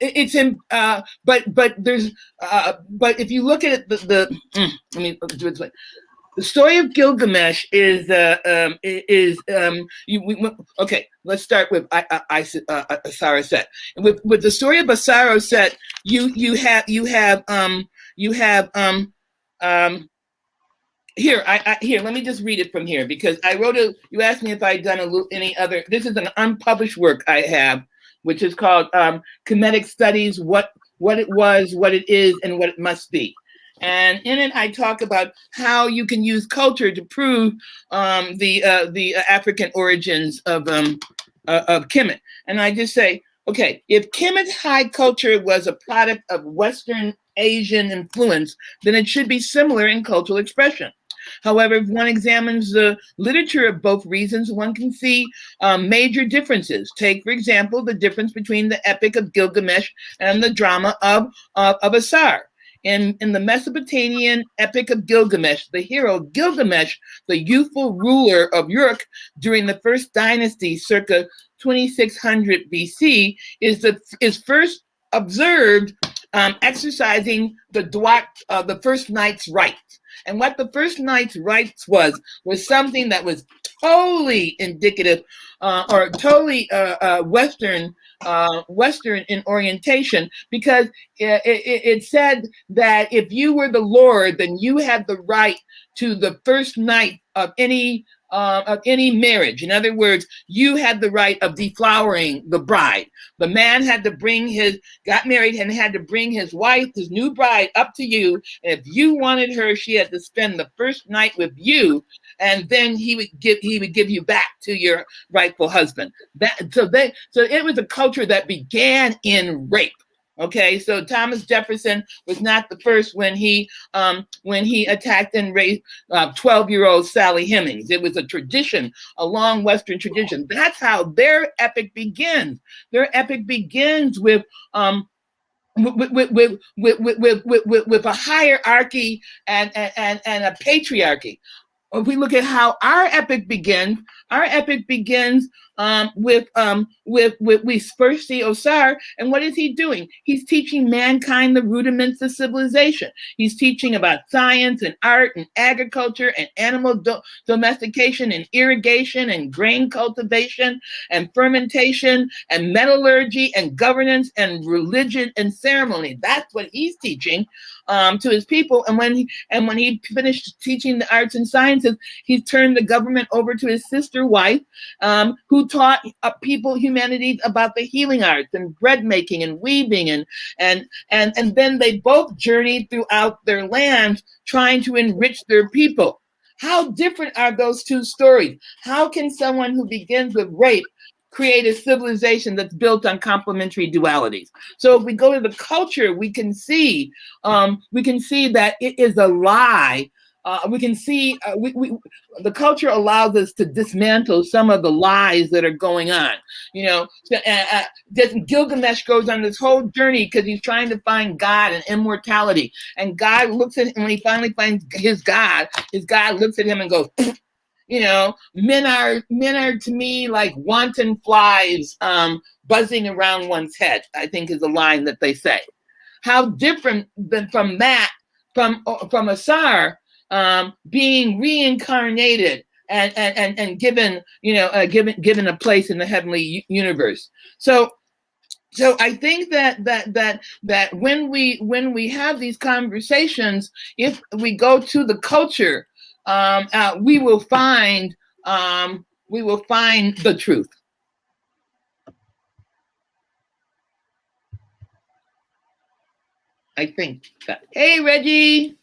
it's in. But there's. But if you look at it, let me do it this way. The story of Gilgamesh is okay. Let's start with Asaroset. With the story of Asaroset, you have here. Here. Let me just read it from here because I wrote a. You asked me if I'd done any other. This is an unpublished work I have, which is called Kemetic Studies: What it was, what it is, and what it must be. And in it, I talk about how you can use culture to prove the African origins of Kemet. And I just say, okay, if Kemet high culture was a product of Western Asian influence, then it should be similar in cultural expression. However, if one examines the literature of both regions, one can see major differences. Take, for example, the difference between the Epic of Gilgamesh and the drama of Asar. In the Mesopotamian Epic of Gilgamesh, the hero Gilgamesh, the youthful ruler of Uruk during the first dynasty, circa 2600 BC, is first observed exercising the first night's rites. And what the first night's rites was something that was totally indicative or totally Western in orientation, because it said that if you were the Lord, then you had the right to the first night of any marriage. In other words, you had the right of deflowering the bride. The man got married and had to bring his wife, his new bride, up to you. And if you wanted her, she had to spend the first night with you, and then he would give you back to your rightful husband. So it was a culture that began in rape. Okay, so Thomas Jefferson was not the first when he attacked and raped 12-year-old Sally Hemings. It was a tradition, a long Western tradition. That's how their epic begins. Their epic begins with a hierarchy and a patriarchy. If we look at how our epic begins with we first see Osar, and what is he doing? He's teaching mankind the rudiments of civilization. He's teaching about science and art and agriculture and animal domestication and irrigation and grain cultivation and fermentation and metallurgy and governance and religion and ceremony. That's what he's teaching to his people. And when he finished teaching the arts and sciences, he turned the government over to his sister wife, who taught humanity about the healing arts and bread making and weaving, and then they both journeyed throughout their lands trying to enrich their people. How different are those two stories? How can someone who begins with rape create a civilization that's built on complementary dualities? So if we go to the culture, we can see that it is a lie. We can see the culture allows us to dismantle some of the lies that are going on. Gilgamesh goes on this whole journey because he's trying to find God and immortality. And God looks at him when he finally finds his God looks at him and goes, men are to me like wanton flies buzzing around one's head, I think is a line that they say. How different than from that, from Asar being reincarnated and given a place in the heavenly universe. So I think that when we have these conversations, if we go to the culture, we will find the truth. I think that. Hey, Reggie.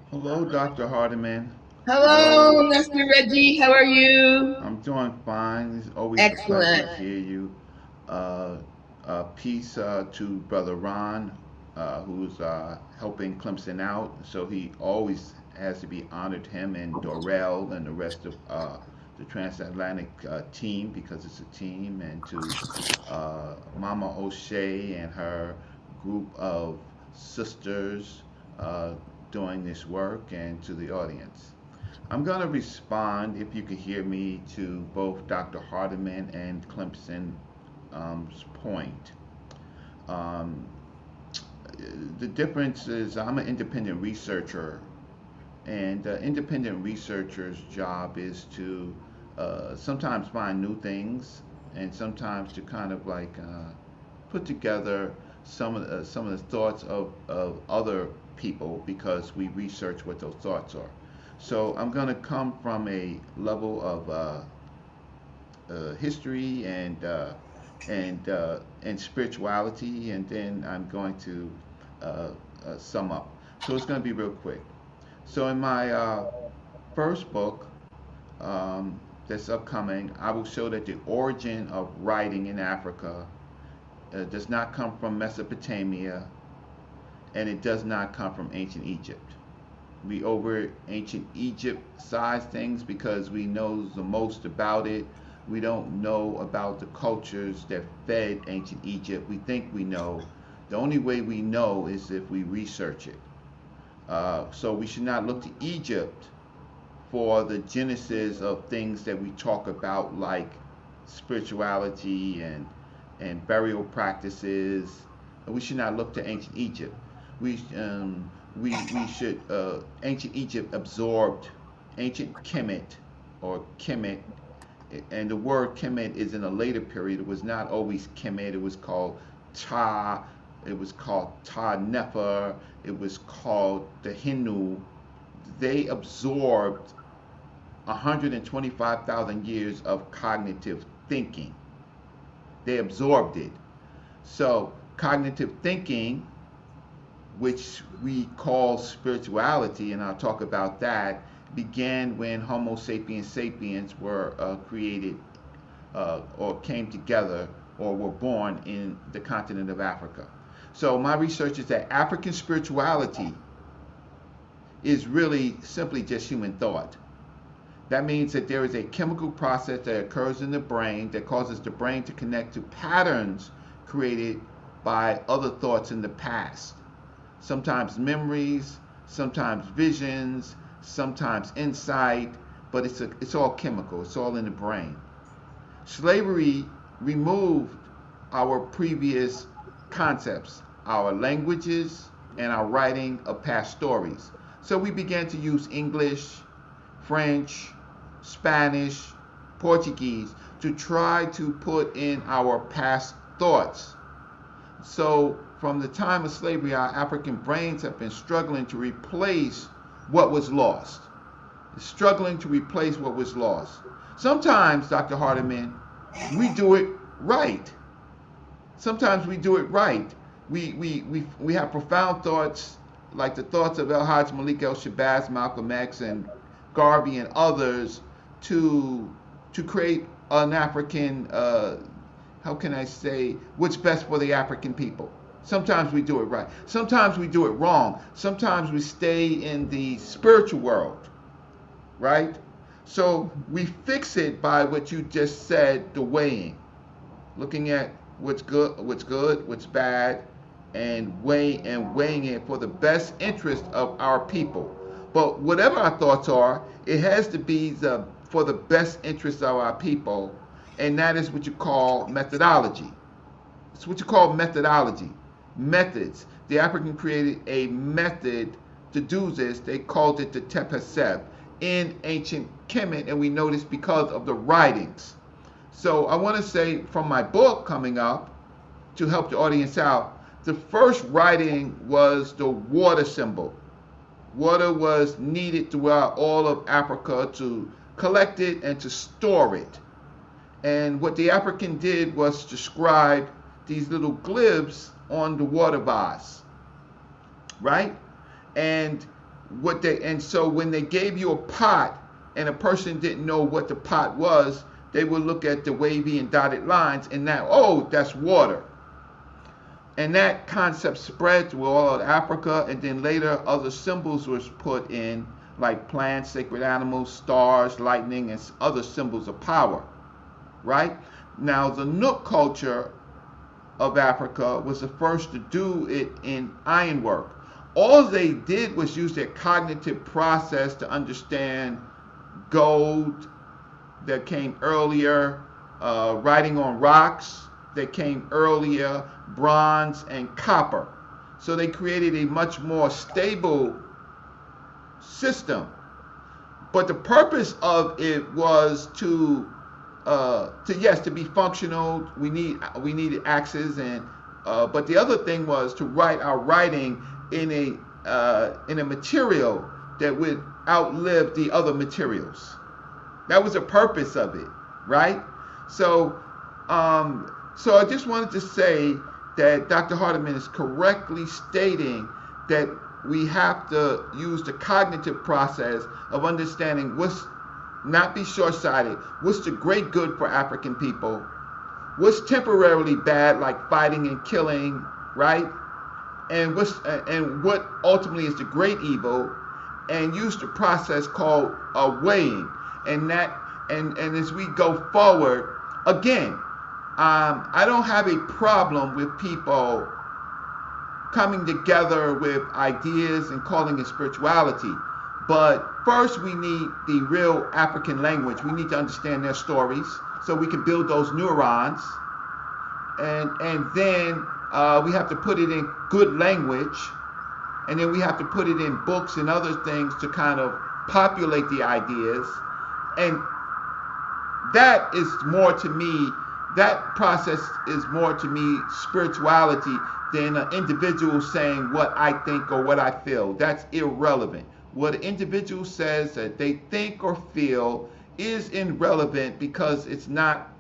Hello, Dr. Hardiman. Hello, Mr. Reggie. How are you? I'm doing fine. It's always Excellent. a pleasure to hear you. Peace to BrotherRonn, who's helping Clemson out. So he always has to be honored, him and Dorrell and the rest of the TransAtlantic team, because it's a team, and to Mama O'Shea and her group of sisters doing this work, and to the audience. I'm going to respond, if you could hear me, to both Dr. Hardiman and Clemson's point. Um, the difference is I'm an independent researcher, and the independent researcher's job is to sometimes find new things, and sometimes to kind of like put together some of the thoughts of other people because we research what those thoughts are. So I'm going to come from a level of history and spirituality, and then I'm going to sum up. So it's going to be real quick. So in my first book that's upcoming, I will show that the origin of writing in Africa does not come from Mesopotamia, and it does not come from ancient Egypt. We over ancient Egypt size things because we know the most about it. We don't know about the cultures that fed ancient Egypt. We think we know. The only way we know is if we research it. So we should not look to Egypt for the genesis of things that we talk about, like spirituality and burial practices. We should not look to ancient Egypt. We should ancient Egypt absorbed ancient Kemet or Kemet, and the word Kemet is in a later period. It was not always Kemet. It was called Ta. It was called Ta Nefer. It was called the Hindu. They absorbed 125,000 years of cognitive thinking. They absorbed it. So cognitive thinking, which we call spirituality, and I'll talk about that, began when Homo sapiens sapiens were created or came together or were born in the continent of Africa. So my research is that African spirituality is really simply just human thought. That means that there is a chemical process that occurs in the brain that causes the brain to connect to patterns created by other thoughts in the past. Sometimes memories, sometimes visions, sometimes insight, but it's all chemical. It's all in the brain. Slavery removed our previous concepts, our languages, and our writing of past stories. So we began to use English, French, Spanish, Portuguese to try to put in our past thoughts. So from the time of slavery, our African brains have been struggling to replace what was lost. Struggling to replace what was lost. Sometimes, Dr. Hardiman, we do it right. Sometimes we do it right. We have profound thoughts, like the thoughts of El Hajj Malik El Shabazz, Malcolm X, and Garvey and others to create an African, how can I say, what's best for the African people. Sometimes we do it right. Sometimes we do it wrong. Sometimes we stay in the spiritual world, right? So we fix it by what you just said, the weighing. Looking at what's good, what's bad, and weighing it for the best interest of our people. But whatever our thoughts are, it has to be for the best interest of our people, and that is what you call methodology. It's what you call methodology. Methods. The African created a method to do this. They called it the Tepeseb in ancient Kemet, and we know this because of the writings. So I want to say from my book coming up, to help the audience out, the first writing was the water symbol. Water was needed throughout all of Africa to collect it and to store it. And what the African did was describe these little glyphs on the water vase, right? And so when they gave you a pot and a person didn't know what the pot was, they would look at the wavy and dotted lines and that, oh, that's water. And that concept spread through all of Africa, and then later other symbols was put in, like plants, sacred animals, stars, lightning, and other symbols of power, right? Now, the Nook culture of Africa was the first to do it in ironwork. All they did was use their cognitive process to understand gold that came earlier, writing on rocks that came earlier, bronze and copper. So they created a much more stable system. But the purpose of it was to be functional. We needed axes, and but the other thing was to write our writing in a material that would outlive the other materials. That was the purpose of it, right? So so I just wanted to say that Dr. Hardiman is correctly stating that we have to use the cognitive process of understanding not be short-sighted, what's the great good for African people, what's temporarily bad, like fighting and killing, right? And what ultimately is the great evil, and use the process called weighing. And as we go forward, again, I don't have a problem with people coming together with ideas and calling it spirituality. But first we need the real African language. We need to understand their stories so we can build those neurons. And then we have to put it in good language. And then we have to put it in books and other things to kind of populate the ideas. And that is more to me, that process is more to me spirituality than an individual saying what I think or what I feel. That's irrelevant. What an individual says that they think or feel is irrelevant because it's not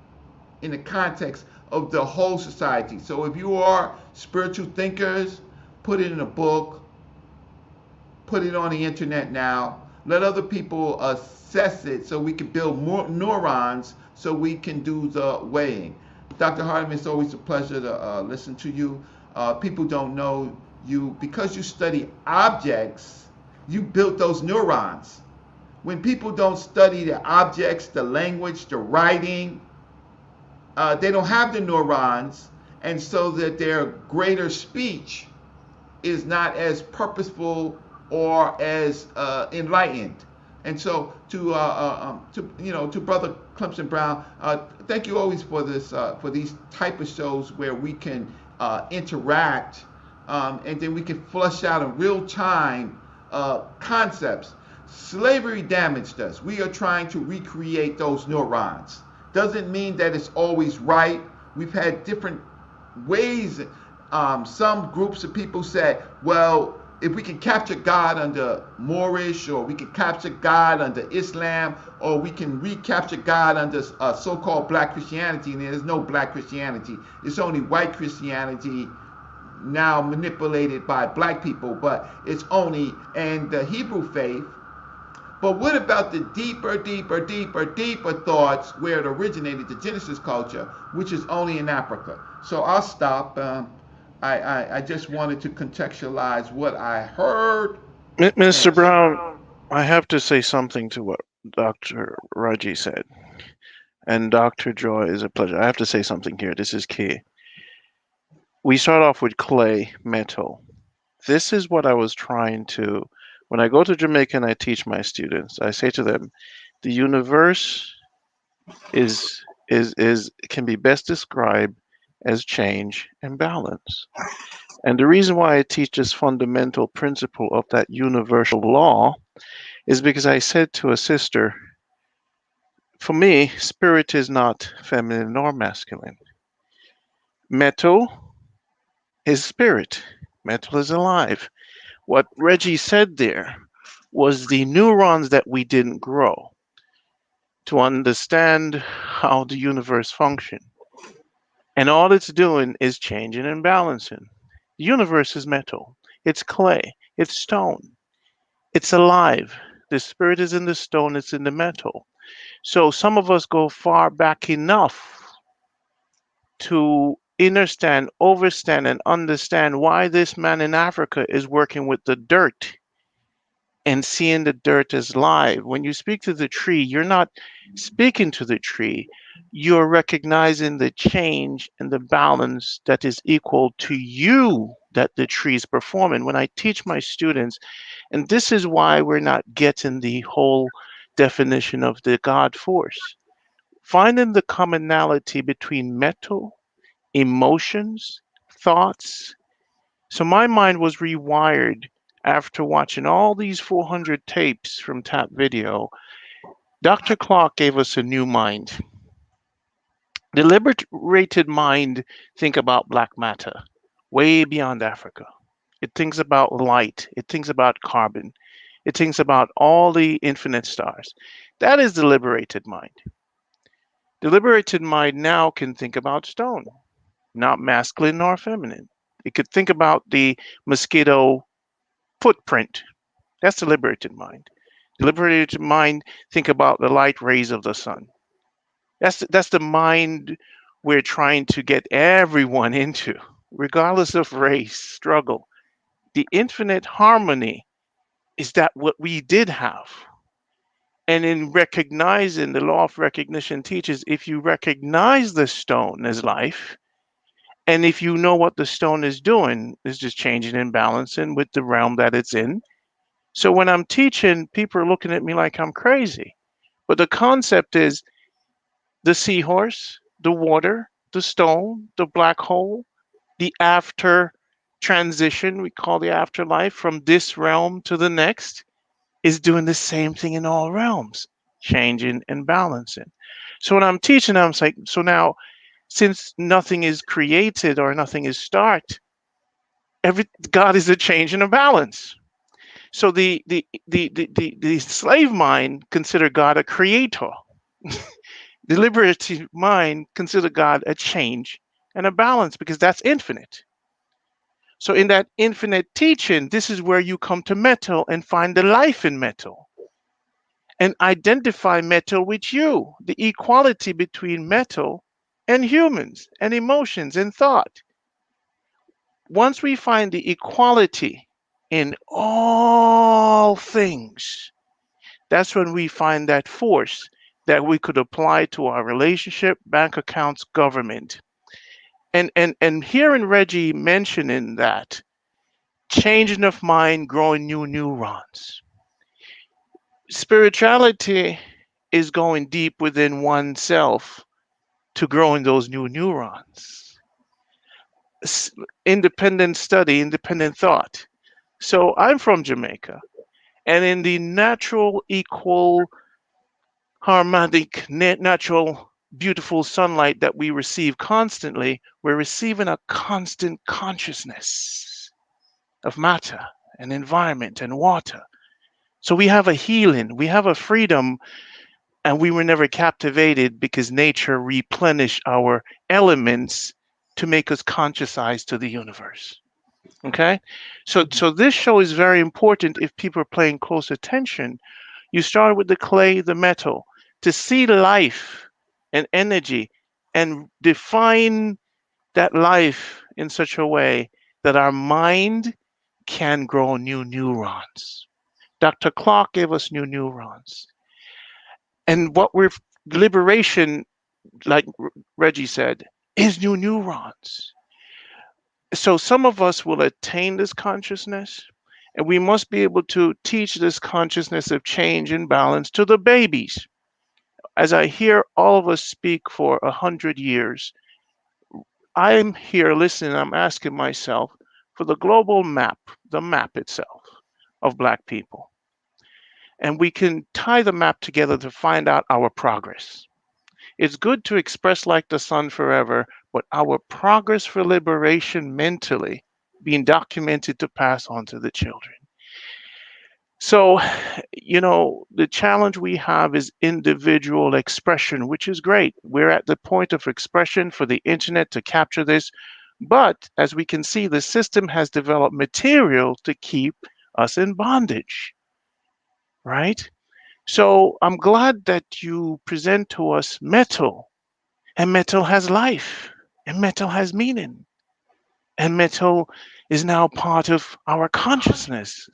in the context of the whole society. So if you are spiritual thinkers, put it in a book, put it on the internet now, let other people assess it so we can build more neurons so we can do the weighing. Dr. Hardiman, it's always a pleasure to listen to you. People don't know you because you study objects. You built those neurons. When people don't study the objects, the language, the writing, they don't have the neurons, and so that their greater speech is not as purposeful or as enlightened. And so to Brother Clemson Brown, thank you always for this for these type of shows where we can interact, and then we can flush out in real time concepts. Slavery damaged us. We are trying to recreate those neurons. Doesn't mean that it's always right. We've had different ways. Some groups of people said, well, if we can capture God under Moorish, or we can capture God under Islam, or we can recapture God under so-called black Christianity, and there's no black Christianity. It's only white Christianity now manipulated by black people, but it's only, and the Hebrew faith. But what about the deeper thoughts where it originated, the Genesis culture, which is only in Africa? So I'll stop. I just wanted to contextualize what I heard. Mr. Brown, I have to say something to what Dr. Raji said. And Dr. Joy, is a pleasure. I have to say something here. This is key. We start off with clay, metal. This is what I was trying to, when I go to Jamaica and I teach my students, I say to them, the universe can be best described as change and balance. And the reason why I teach this fundamental principle of that universal law is because I said to a sister, for me, spirit is not feminine nor masculine. Metal is spirit. Metal is alive. What Reggie said there was the neurons that we didn't grow to understand how the universe functions. And all it's doing is changing and balancing. The universe is metal. It's clay. It's stone. It's alive. The spirit is in the stone. It's in the metal. So some of us go far back enough to understand, overstand, and understand why this man in Africa is working with the dirt and seeing the dirt as live. When you speak to the tree, you're not speaking to the tree. You're recognizing the change and the balance that is equal to you that the tree is performing. When I teach my students, and this is why we're not getting the whole definition of the God force, finding the commonality between metal, emotions, thoughts. So my mind was rewired after watching all these 400 tapes from Tapvideo. Dr. Clark gave us a new mind. The liberated mind think about black matter, way beyond Africa. It thinks about light. It thinks about carbon. It thinks about all the infinite stars. That is the liberated mind. The liberated mind now can think about stone, not masculine nor feminine. It could think about the mosquito footprint. That's the liberated mind. The liberated mind think about the light rays of the sun. That's the mind we're trying to get everyone into, regardless of race, struggle. The infinite harmony is that what we did have. And in recognizing, the law of recognition teaches, if you recognize the stone as life, and if you know what the stone is doing, is just changing and balancing with the realm that it's in. So when I'm teaching, people are looking at me like I'm crazy. But the concept is the seahorse, the water, the stone, the black hole, the after transition, we call the afterlife, from this realm to the next, is doing the same thing in all realms, changing and balancing. So when I'm teaching, I'm like, so now, since nothing is created or nothing is start, every God is a change and a balance. So the slave mind consider God a creator. The liberated mind consider God a change and a balance, because that's infinite. So in that infinite teaching, this is where you come to metal and find the life in metal and identify metal with you, the equality between metal and humans and emotions and thought. Once we find the equality in all things, that's when we find that force that we could apply to our relationship, bank accounts, government. And hearing Reggie mentioning that, changing of mind, growing new neurons. Spirituality is going deep within oneself to growing those new neurons. Independent study, independent thought. So I'm from Jamaica, and in the natural, equal, harmonic, natural, beautiful sunlight that we receive constantly, we're receiving a constant consciousness of matter and environment and water. So we have a healing, we have a freedom, and we were never captivated because nature replenished our elements to make us conscientize to the universe. Okay? So this show is very important if people are paying close attention. You start with the clay, the metal, to see life and energy and define that life in such a way that our mind can grow new neurons. Dr. Clark gave us new neurons. And what we're liberation, like Reggie said, is new neurons. So some of us will attain this consciousness, and we must be able to teach this consciousness of change and balance to the babies. As I hear all of us speak for 100 years, I'm here listening, I'm asking myself for the global map, the map itself of Black people. And we can tie the map together to find out our progress. It's good to express like the sun forever, but our progress for liberation mentally being documented to pass on to the children. So, the challenge we have is individual expression, which is great. We're at the point of expression for the internet to capture this. But as we can see, the system has developed material to keep us in bondage, right? So I'm glad that you present to us metal, and metal has life, and metal has meaning, and metal is now part of our consciousness.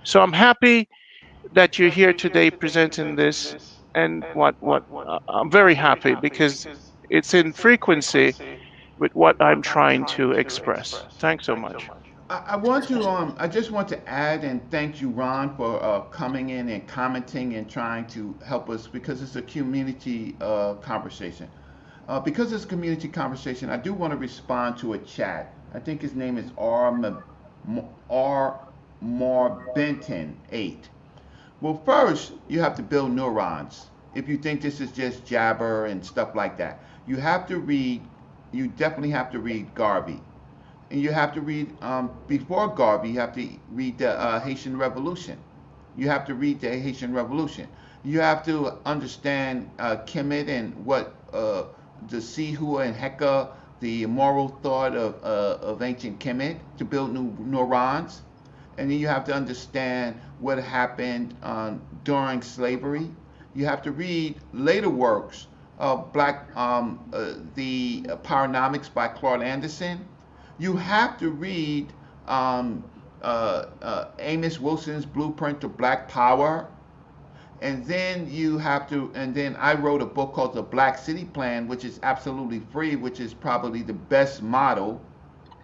So I'm happy that you're here today presenting this, and I'm very happy because it's in frequency with what I'm trying to express. Thanks so much. I want to I just want to add and thank you, Ron, for coming in and commenting and trying to help us because it's a community conversation. Because it's a community conversation, I do want to respond to a chat. I think his name is R. Benton 8. Well, first, you have to build neurons. If you think this is just jabber and stuff like that, you have to read, you definitely have to read Garvey. And you have to read, before Garvey, you have to read the Haitian Revolution. You have to read the Haitian Revolution. You have to understand Kemet and what the Sihu and Heka, the moral thought of ancient Kemet to build new neurons. And then you have to understand what happened during slavery. You have to read later works of the Paranomics by Claude Anderson. You have to read Amos Wilson's Blueprint to Black Power. And then and then I wrote a book called The Black City Plan, which is absolutely free, which is probably the best model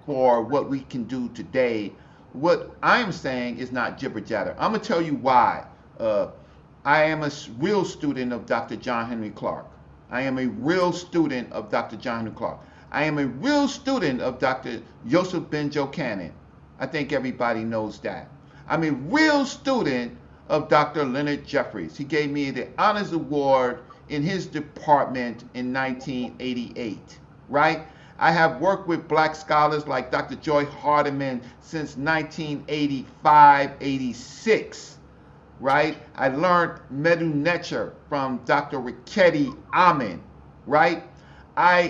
for what we can do today. What I am saying is not jibber jabber. I'm going to tell you why. I am a real student of Dr. John Henry Clark. I am a real student of Dr. John Henry Clark. I am a real student of Dr. Joseph Benjo Cannon. I think everybody knows that. I'm a real student of Dr. Leonard Jeffries. He gave me the Honors Award in his department in 1988, right? I have worked with black scholars like Dr. Joye Hardiman since 1985, 86, right? I learned Medu Necher from Dr. Riketti Amen, right?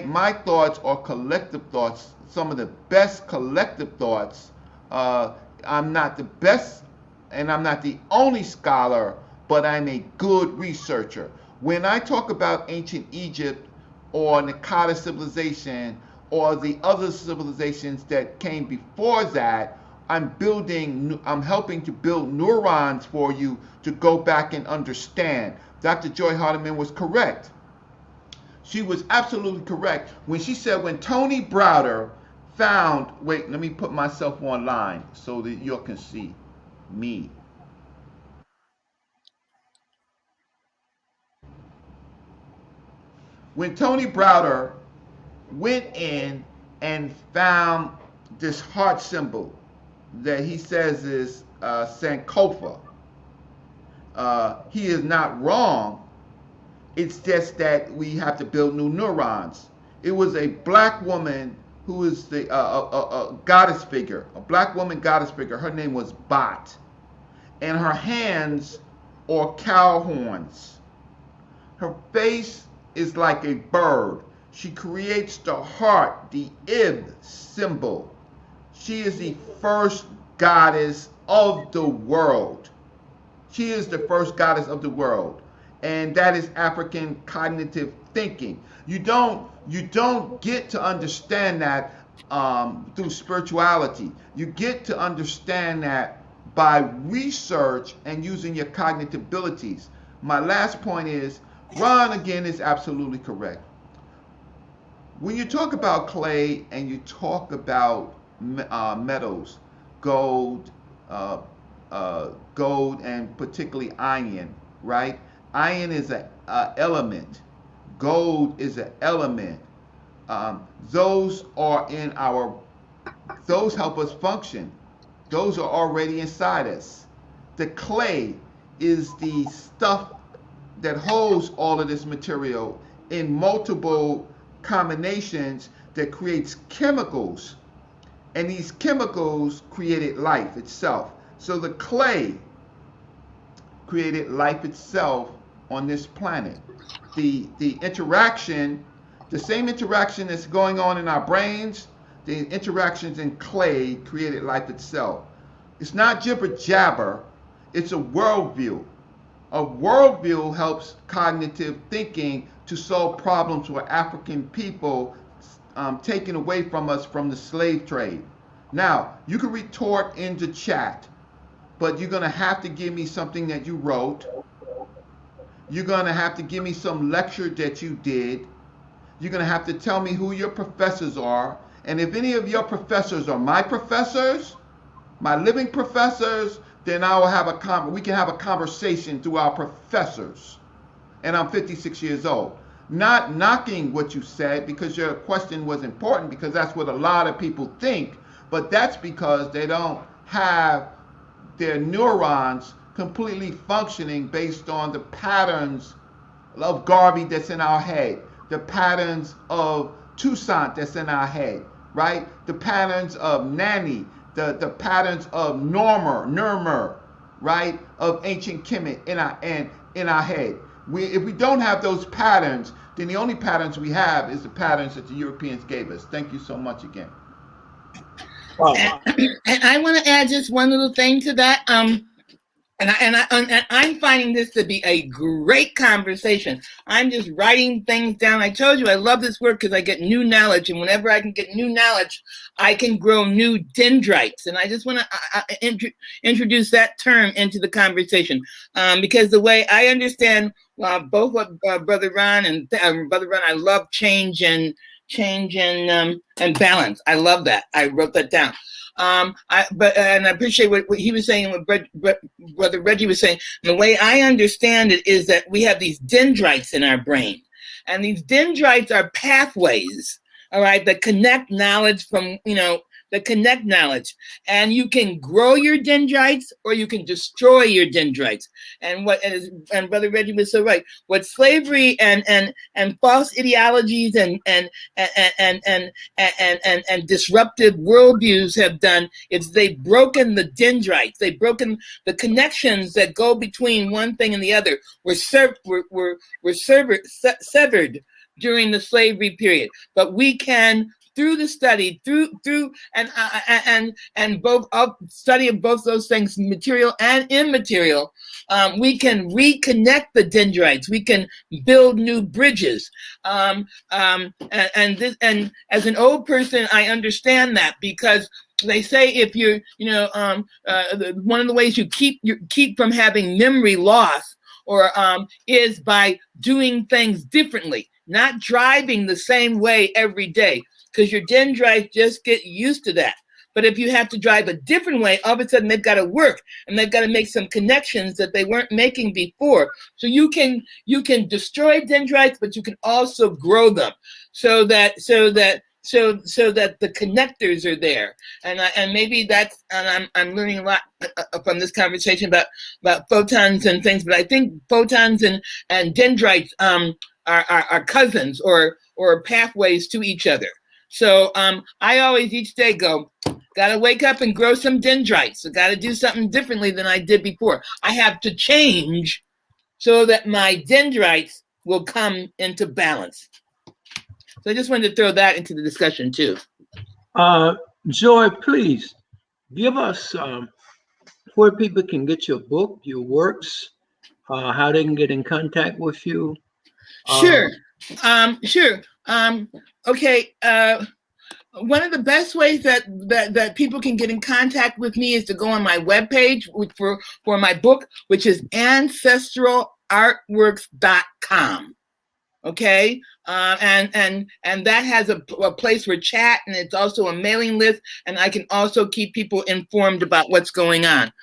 My thoughts are collective thoughts, some of the best collective thoughts. I'm not the best and I'm not the only scholar, but I'm a good researcher. When I talk about ancient Egypt or Nakata civilization or the other civilizations that came before that, I'm helping to build neurons for you to go back and understand. Dr. Joye Hardiman was correct. She was absolutely correct when she said when Tony Browder found, wait, let me put myself online so that you can see me. When Tony Browder went in and found this heart symbol that he says is Sankofa, he is not wrong. It's just that we have to build new neurons. It was a black woman who is the goddess figure, a black woman goddess figure. Her name was Bat, and her hands are cow horns. Her face is like a bird. She creates the heart, the Ib symbol. She is the first goddess of the world. She is the first goddess of the world. And that is African cognitive thinking. You don't get to understand that through spirituality. You get to understand that by research and using your cognitive abilities. My last point is, Ron again is absolutely correct. When you talk about clay and you talk about metals, gold, and particularly iron, right? Iron is an element. Gold is an element. Those help us function. Those are already inside us. The clay is the stuff that holds all of this material in multiple combinations that creates chemicals. And these chemicals created life itself. So the clay created life itself on this planet. The interaction, the same interaction that's going on in our brains, the interactions in clay created life itself. It's not jibber jabber, it's a worldview. A worldview helps cognitive thinking to solve problems with African people taken away from us from the slave trade. Now, you can retort in the chat, but you're going to have to give me something that you wrote. You're going to have to give me some lecture that you did. You're going to have to tell me who your professors are. And if any of your professors are my professors, my living professors, then I will have we can have a conversation through our professors. And I'm 56 years old. Not knocking what you said, because your question was important, because that's what a lot of people think, but that's because they don't have their neurons completely functioning based on the patterns of Garvey that's in our head, the patterns of Toussaint that's in our head, right? The patterns of Nani, the patterns of Nermer, right? Of ancient Kemet in our head. If we don't have those patterns, then the only patterns we have is the patterns that the Europeans gave us. Thank you so much again. And I want to add just one little thing to that. And I'm finding this to be a great conversation. I'm just writing things down. I told you I love this work because I get new knowledge, and whenever I can get new knowledge, I can grow new dendrites. And I just want to introduce that term into the conversation, because the way I understand both what BrotherRonn and BrotherRonn, I love change and balance. I love that. I wrote that down. I appreciate what he was saying, what Brother Reggie was saying. And the way I understand it is that we have these dendrites in our brain, and these dendrites are pathways, all right, that connect knowledge and you can grow your dendrites or you can destroy your dendrites. And Brother Reggie was so right. What slavery and false ideologies and disruptive worldviews have done is they've broken the dendrites. They've broken the connections that go between one thing and the other. Were severed during the slavery period, but we can, through the study, and both study of both those things, material and immaterial, we can reconnect the dendrites. We can build new bridges. And as an old person, I understand that, because they say if you're, one of the ways you keep from having memory loss is by doing things differently, not driving the same way every day, because your dendrites just get used to that. But if you have to drive a different way, all of a sudden they've got to work and they've got to make some connections that they weren't making before. So you can destroy dendrites, but you can also grow them so that the connectors are there. And maybe that's, and I'm learning a lot from this conversation about photons and things, but I think photons and dendrites are cousins or pathways to each other. So I always each day go, gotta wake up and grow some dendrites. So gotta do something differently than I did before. I have to change so that my dendrites will come into balance. So I just wanted to throw that into the discussion too. Joy, please give us where people can get your book, your works, how they can get in contact with you. Sure. Okay. One of the best ways that people can get in contact with me is to go on my webpage for my book, which is ancestralartworks.com. Okay. And that has a place for chat, and it's also a mailing list, and I can also keep people informed about what's going on.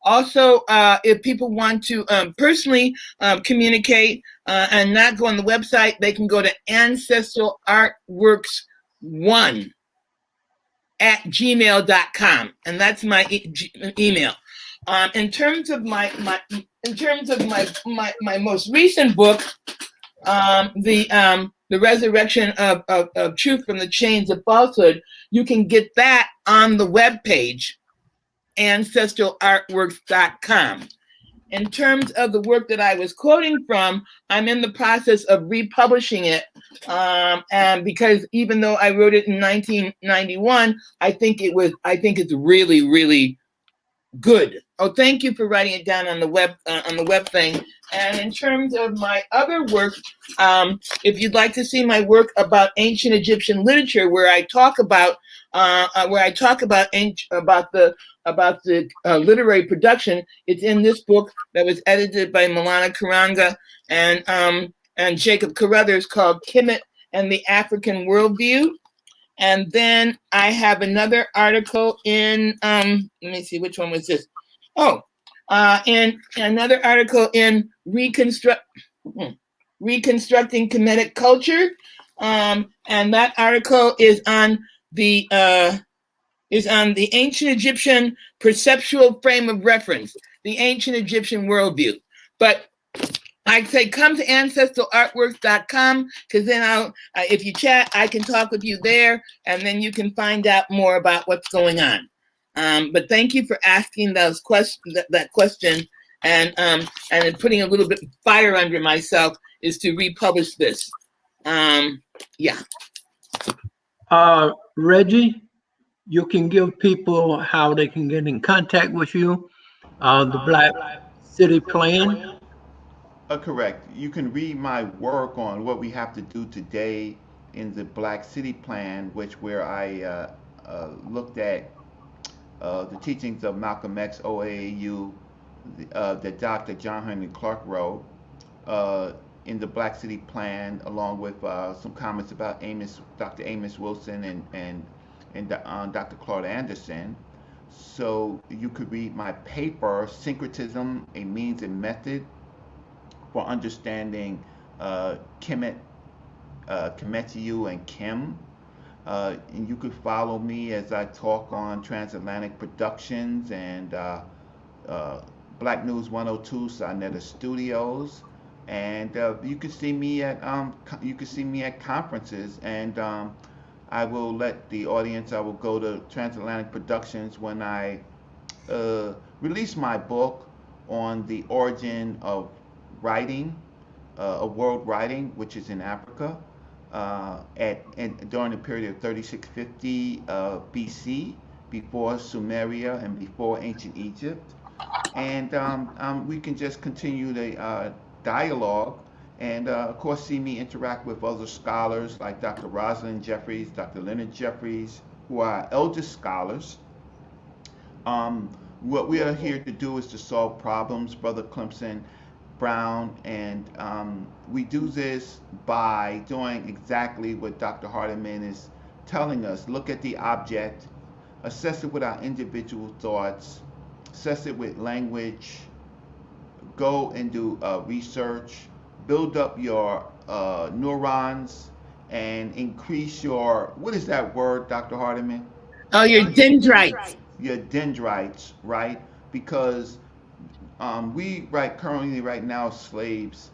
Also, if people want to personally communicate and not go on the website, they can go to ancestralartworks1@gmail.com, and that's my email. In terms of my most recent book, the resurrection of truth from the chains of falsehood, you can get that on the webpage, ancestralartworks.com. In terms of the work that I was quoting from, I'm in the process of republishing it, and because even though I wrote it in 1991, I think it's really, really good. Oh, thank you for writing it down on the web thing. And in terms of my other work, if you'd like to see my work about ancient Egyptian literature, where I talk about the literary production, it's in this book that was edited by Milana Karanga and Jacob Carruthers, called Kemet and the African Worldview. And then I have another article in, let me see, which one was this? Oh, in another article in Reconstructing Kemetic Culture. And that article is on the ancient Egyptian perceptual frame of reference, the ancient Egyptian worldview. But I'd say come to ancestralartworks.com, because then if you chat, I can talk with you there, and then you can find out more about what's going on. But thank you for asking those that question, and putting a little bit of fire under myself is to republish this. Yeah. Reggie, you can give people how they can get in contact with you. The Black City Plan. Correct. You can read my work on what we have to do today in the Black City Plan, where I looked at the teachings of Malcolm X, OAAU, that Dr. John Henry Clark wrote in the Black City Plan, along with some comments about Dr. Amos Wilson and Dr. Claude Anderson. So you could read my paper, Syncretism, A Means and Method for Understanding Kemet, Kemetiu, and Kim. And you could follow me as I talk on TransAtlantic Productions and Black News 102 Sarnetta Studios. And you can see me at conferences, and I will let the audience. I will go to TransAtlantic Productions when I release my book on the origin of writing, of world writing, which is in Africa, during the period of 3650 BC, before Sumeria and before ancient Egypt. And we can just continue the dialogue, and of course see me interact with other scholars like Dr. Rosalind Jeffries, Dr. Leonard Jeffries, who are elder scholars. What we are here to do is to solve problems, Brother Clemson Brown, and we do this by doing exactly what Dr. Hardiman is telling us. Look at the object, assess it with our individual thoughts, assess it with language, go and do research, build up your neurons, and increase your, what is that word, Dr. Hardiman? Oh, your dendrites. Your dendrites, right? Because we currently right now slaves.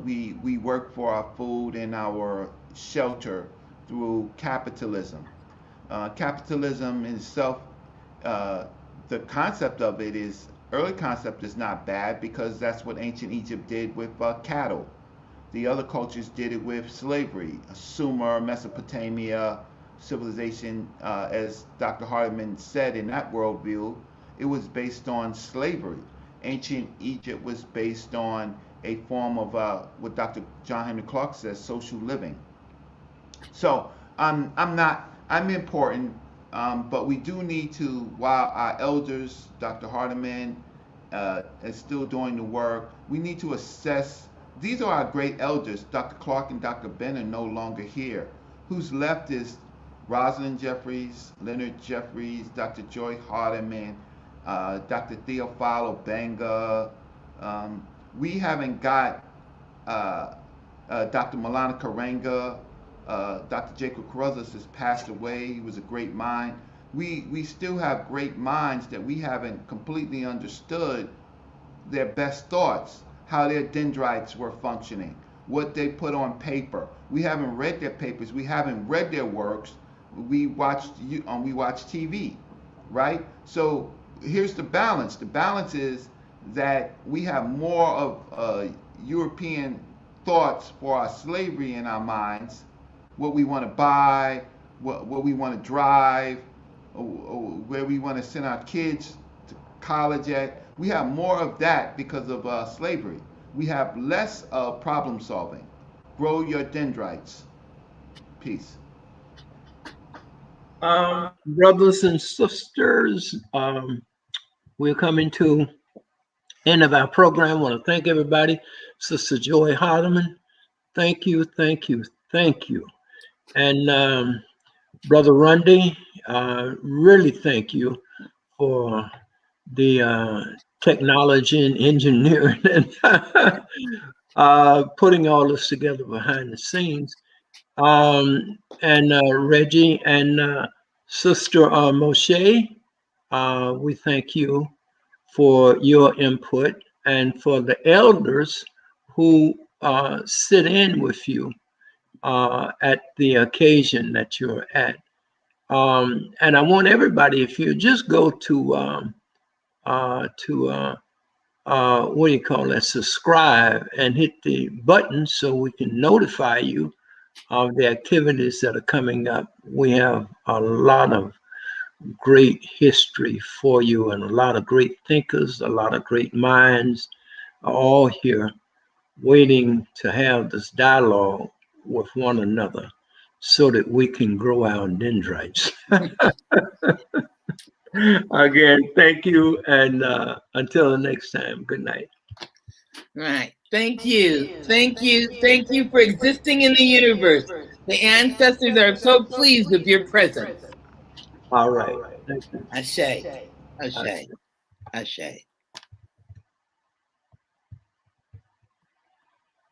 We work for our food and our shelter through capitalism. Capitalism in itself, the concept of it is, early concept is not bad, because that's what ancient Egypt did with cattle. The other cultures did it with slavery. Sumer, Mesopotamia, civilization, as Dr. Hardiman said, in that worldview, it was based on slavery. Ancient Egypt was based on a form of what Dr. John Henry Clark says, social living. So I'm important, but we do need to, while our elders, Dr. Hardiman, is still doing the work, we need to assess. These are our great elders. Dr. Clark and Dr. Ben are no longer here. Who's left is Rosalind Jeffries, Leonard Jeffries, Dr. Joye Hardiman, Dr. Theophilo Benga. We haven't got Dr. Malana Karenga. Dr. Jacob Carruthers has passed away. He was a great mind. We still have great minds that we haven't completely understood their best thoughts, how their dendrites were functioning, what they put on paper. We haven't read their papers. We haven't read their works. We watch TV, right? So here's the balance. The balance is that we have more of European thoughts for our slavery in our minds, what we want to buy, what we want to drive, where we want to send our kids to college at. We have more of that because of slavery. We have less of problem solving. Grow your dendrites. Peace. Brothers and sisters, we're coming to end of our program. I want to thank everybody. Sister Joye Hardiman, thank you. And Brother Rundy, really thank you for the technology and engineering and putting all this together behind the scenes. And Reggie and Sister Moshe, we thank you for your input and for the elders who sit in with you at the occasion that you're at. And I want everybody, if you just go to what do you call that, subscribe, and hit the button so we can notify you of the activities that are coming up. We have a lot of great history for you and a lot of great thinkers, a lot of great minds are all here waiting to have this dialogue with one another so that we can grow our dendrites. Again, thank you. And until the next time, good night. Right. Thank you. Thank you. Thank you for existing in the universe. The ancestors are so pleased with your presence. All right. Thank you. Ashe. Ashe. Ashe.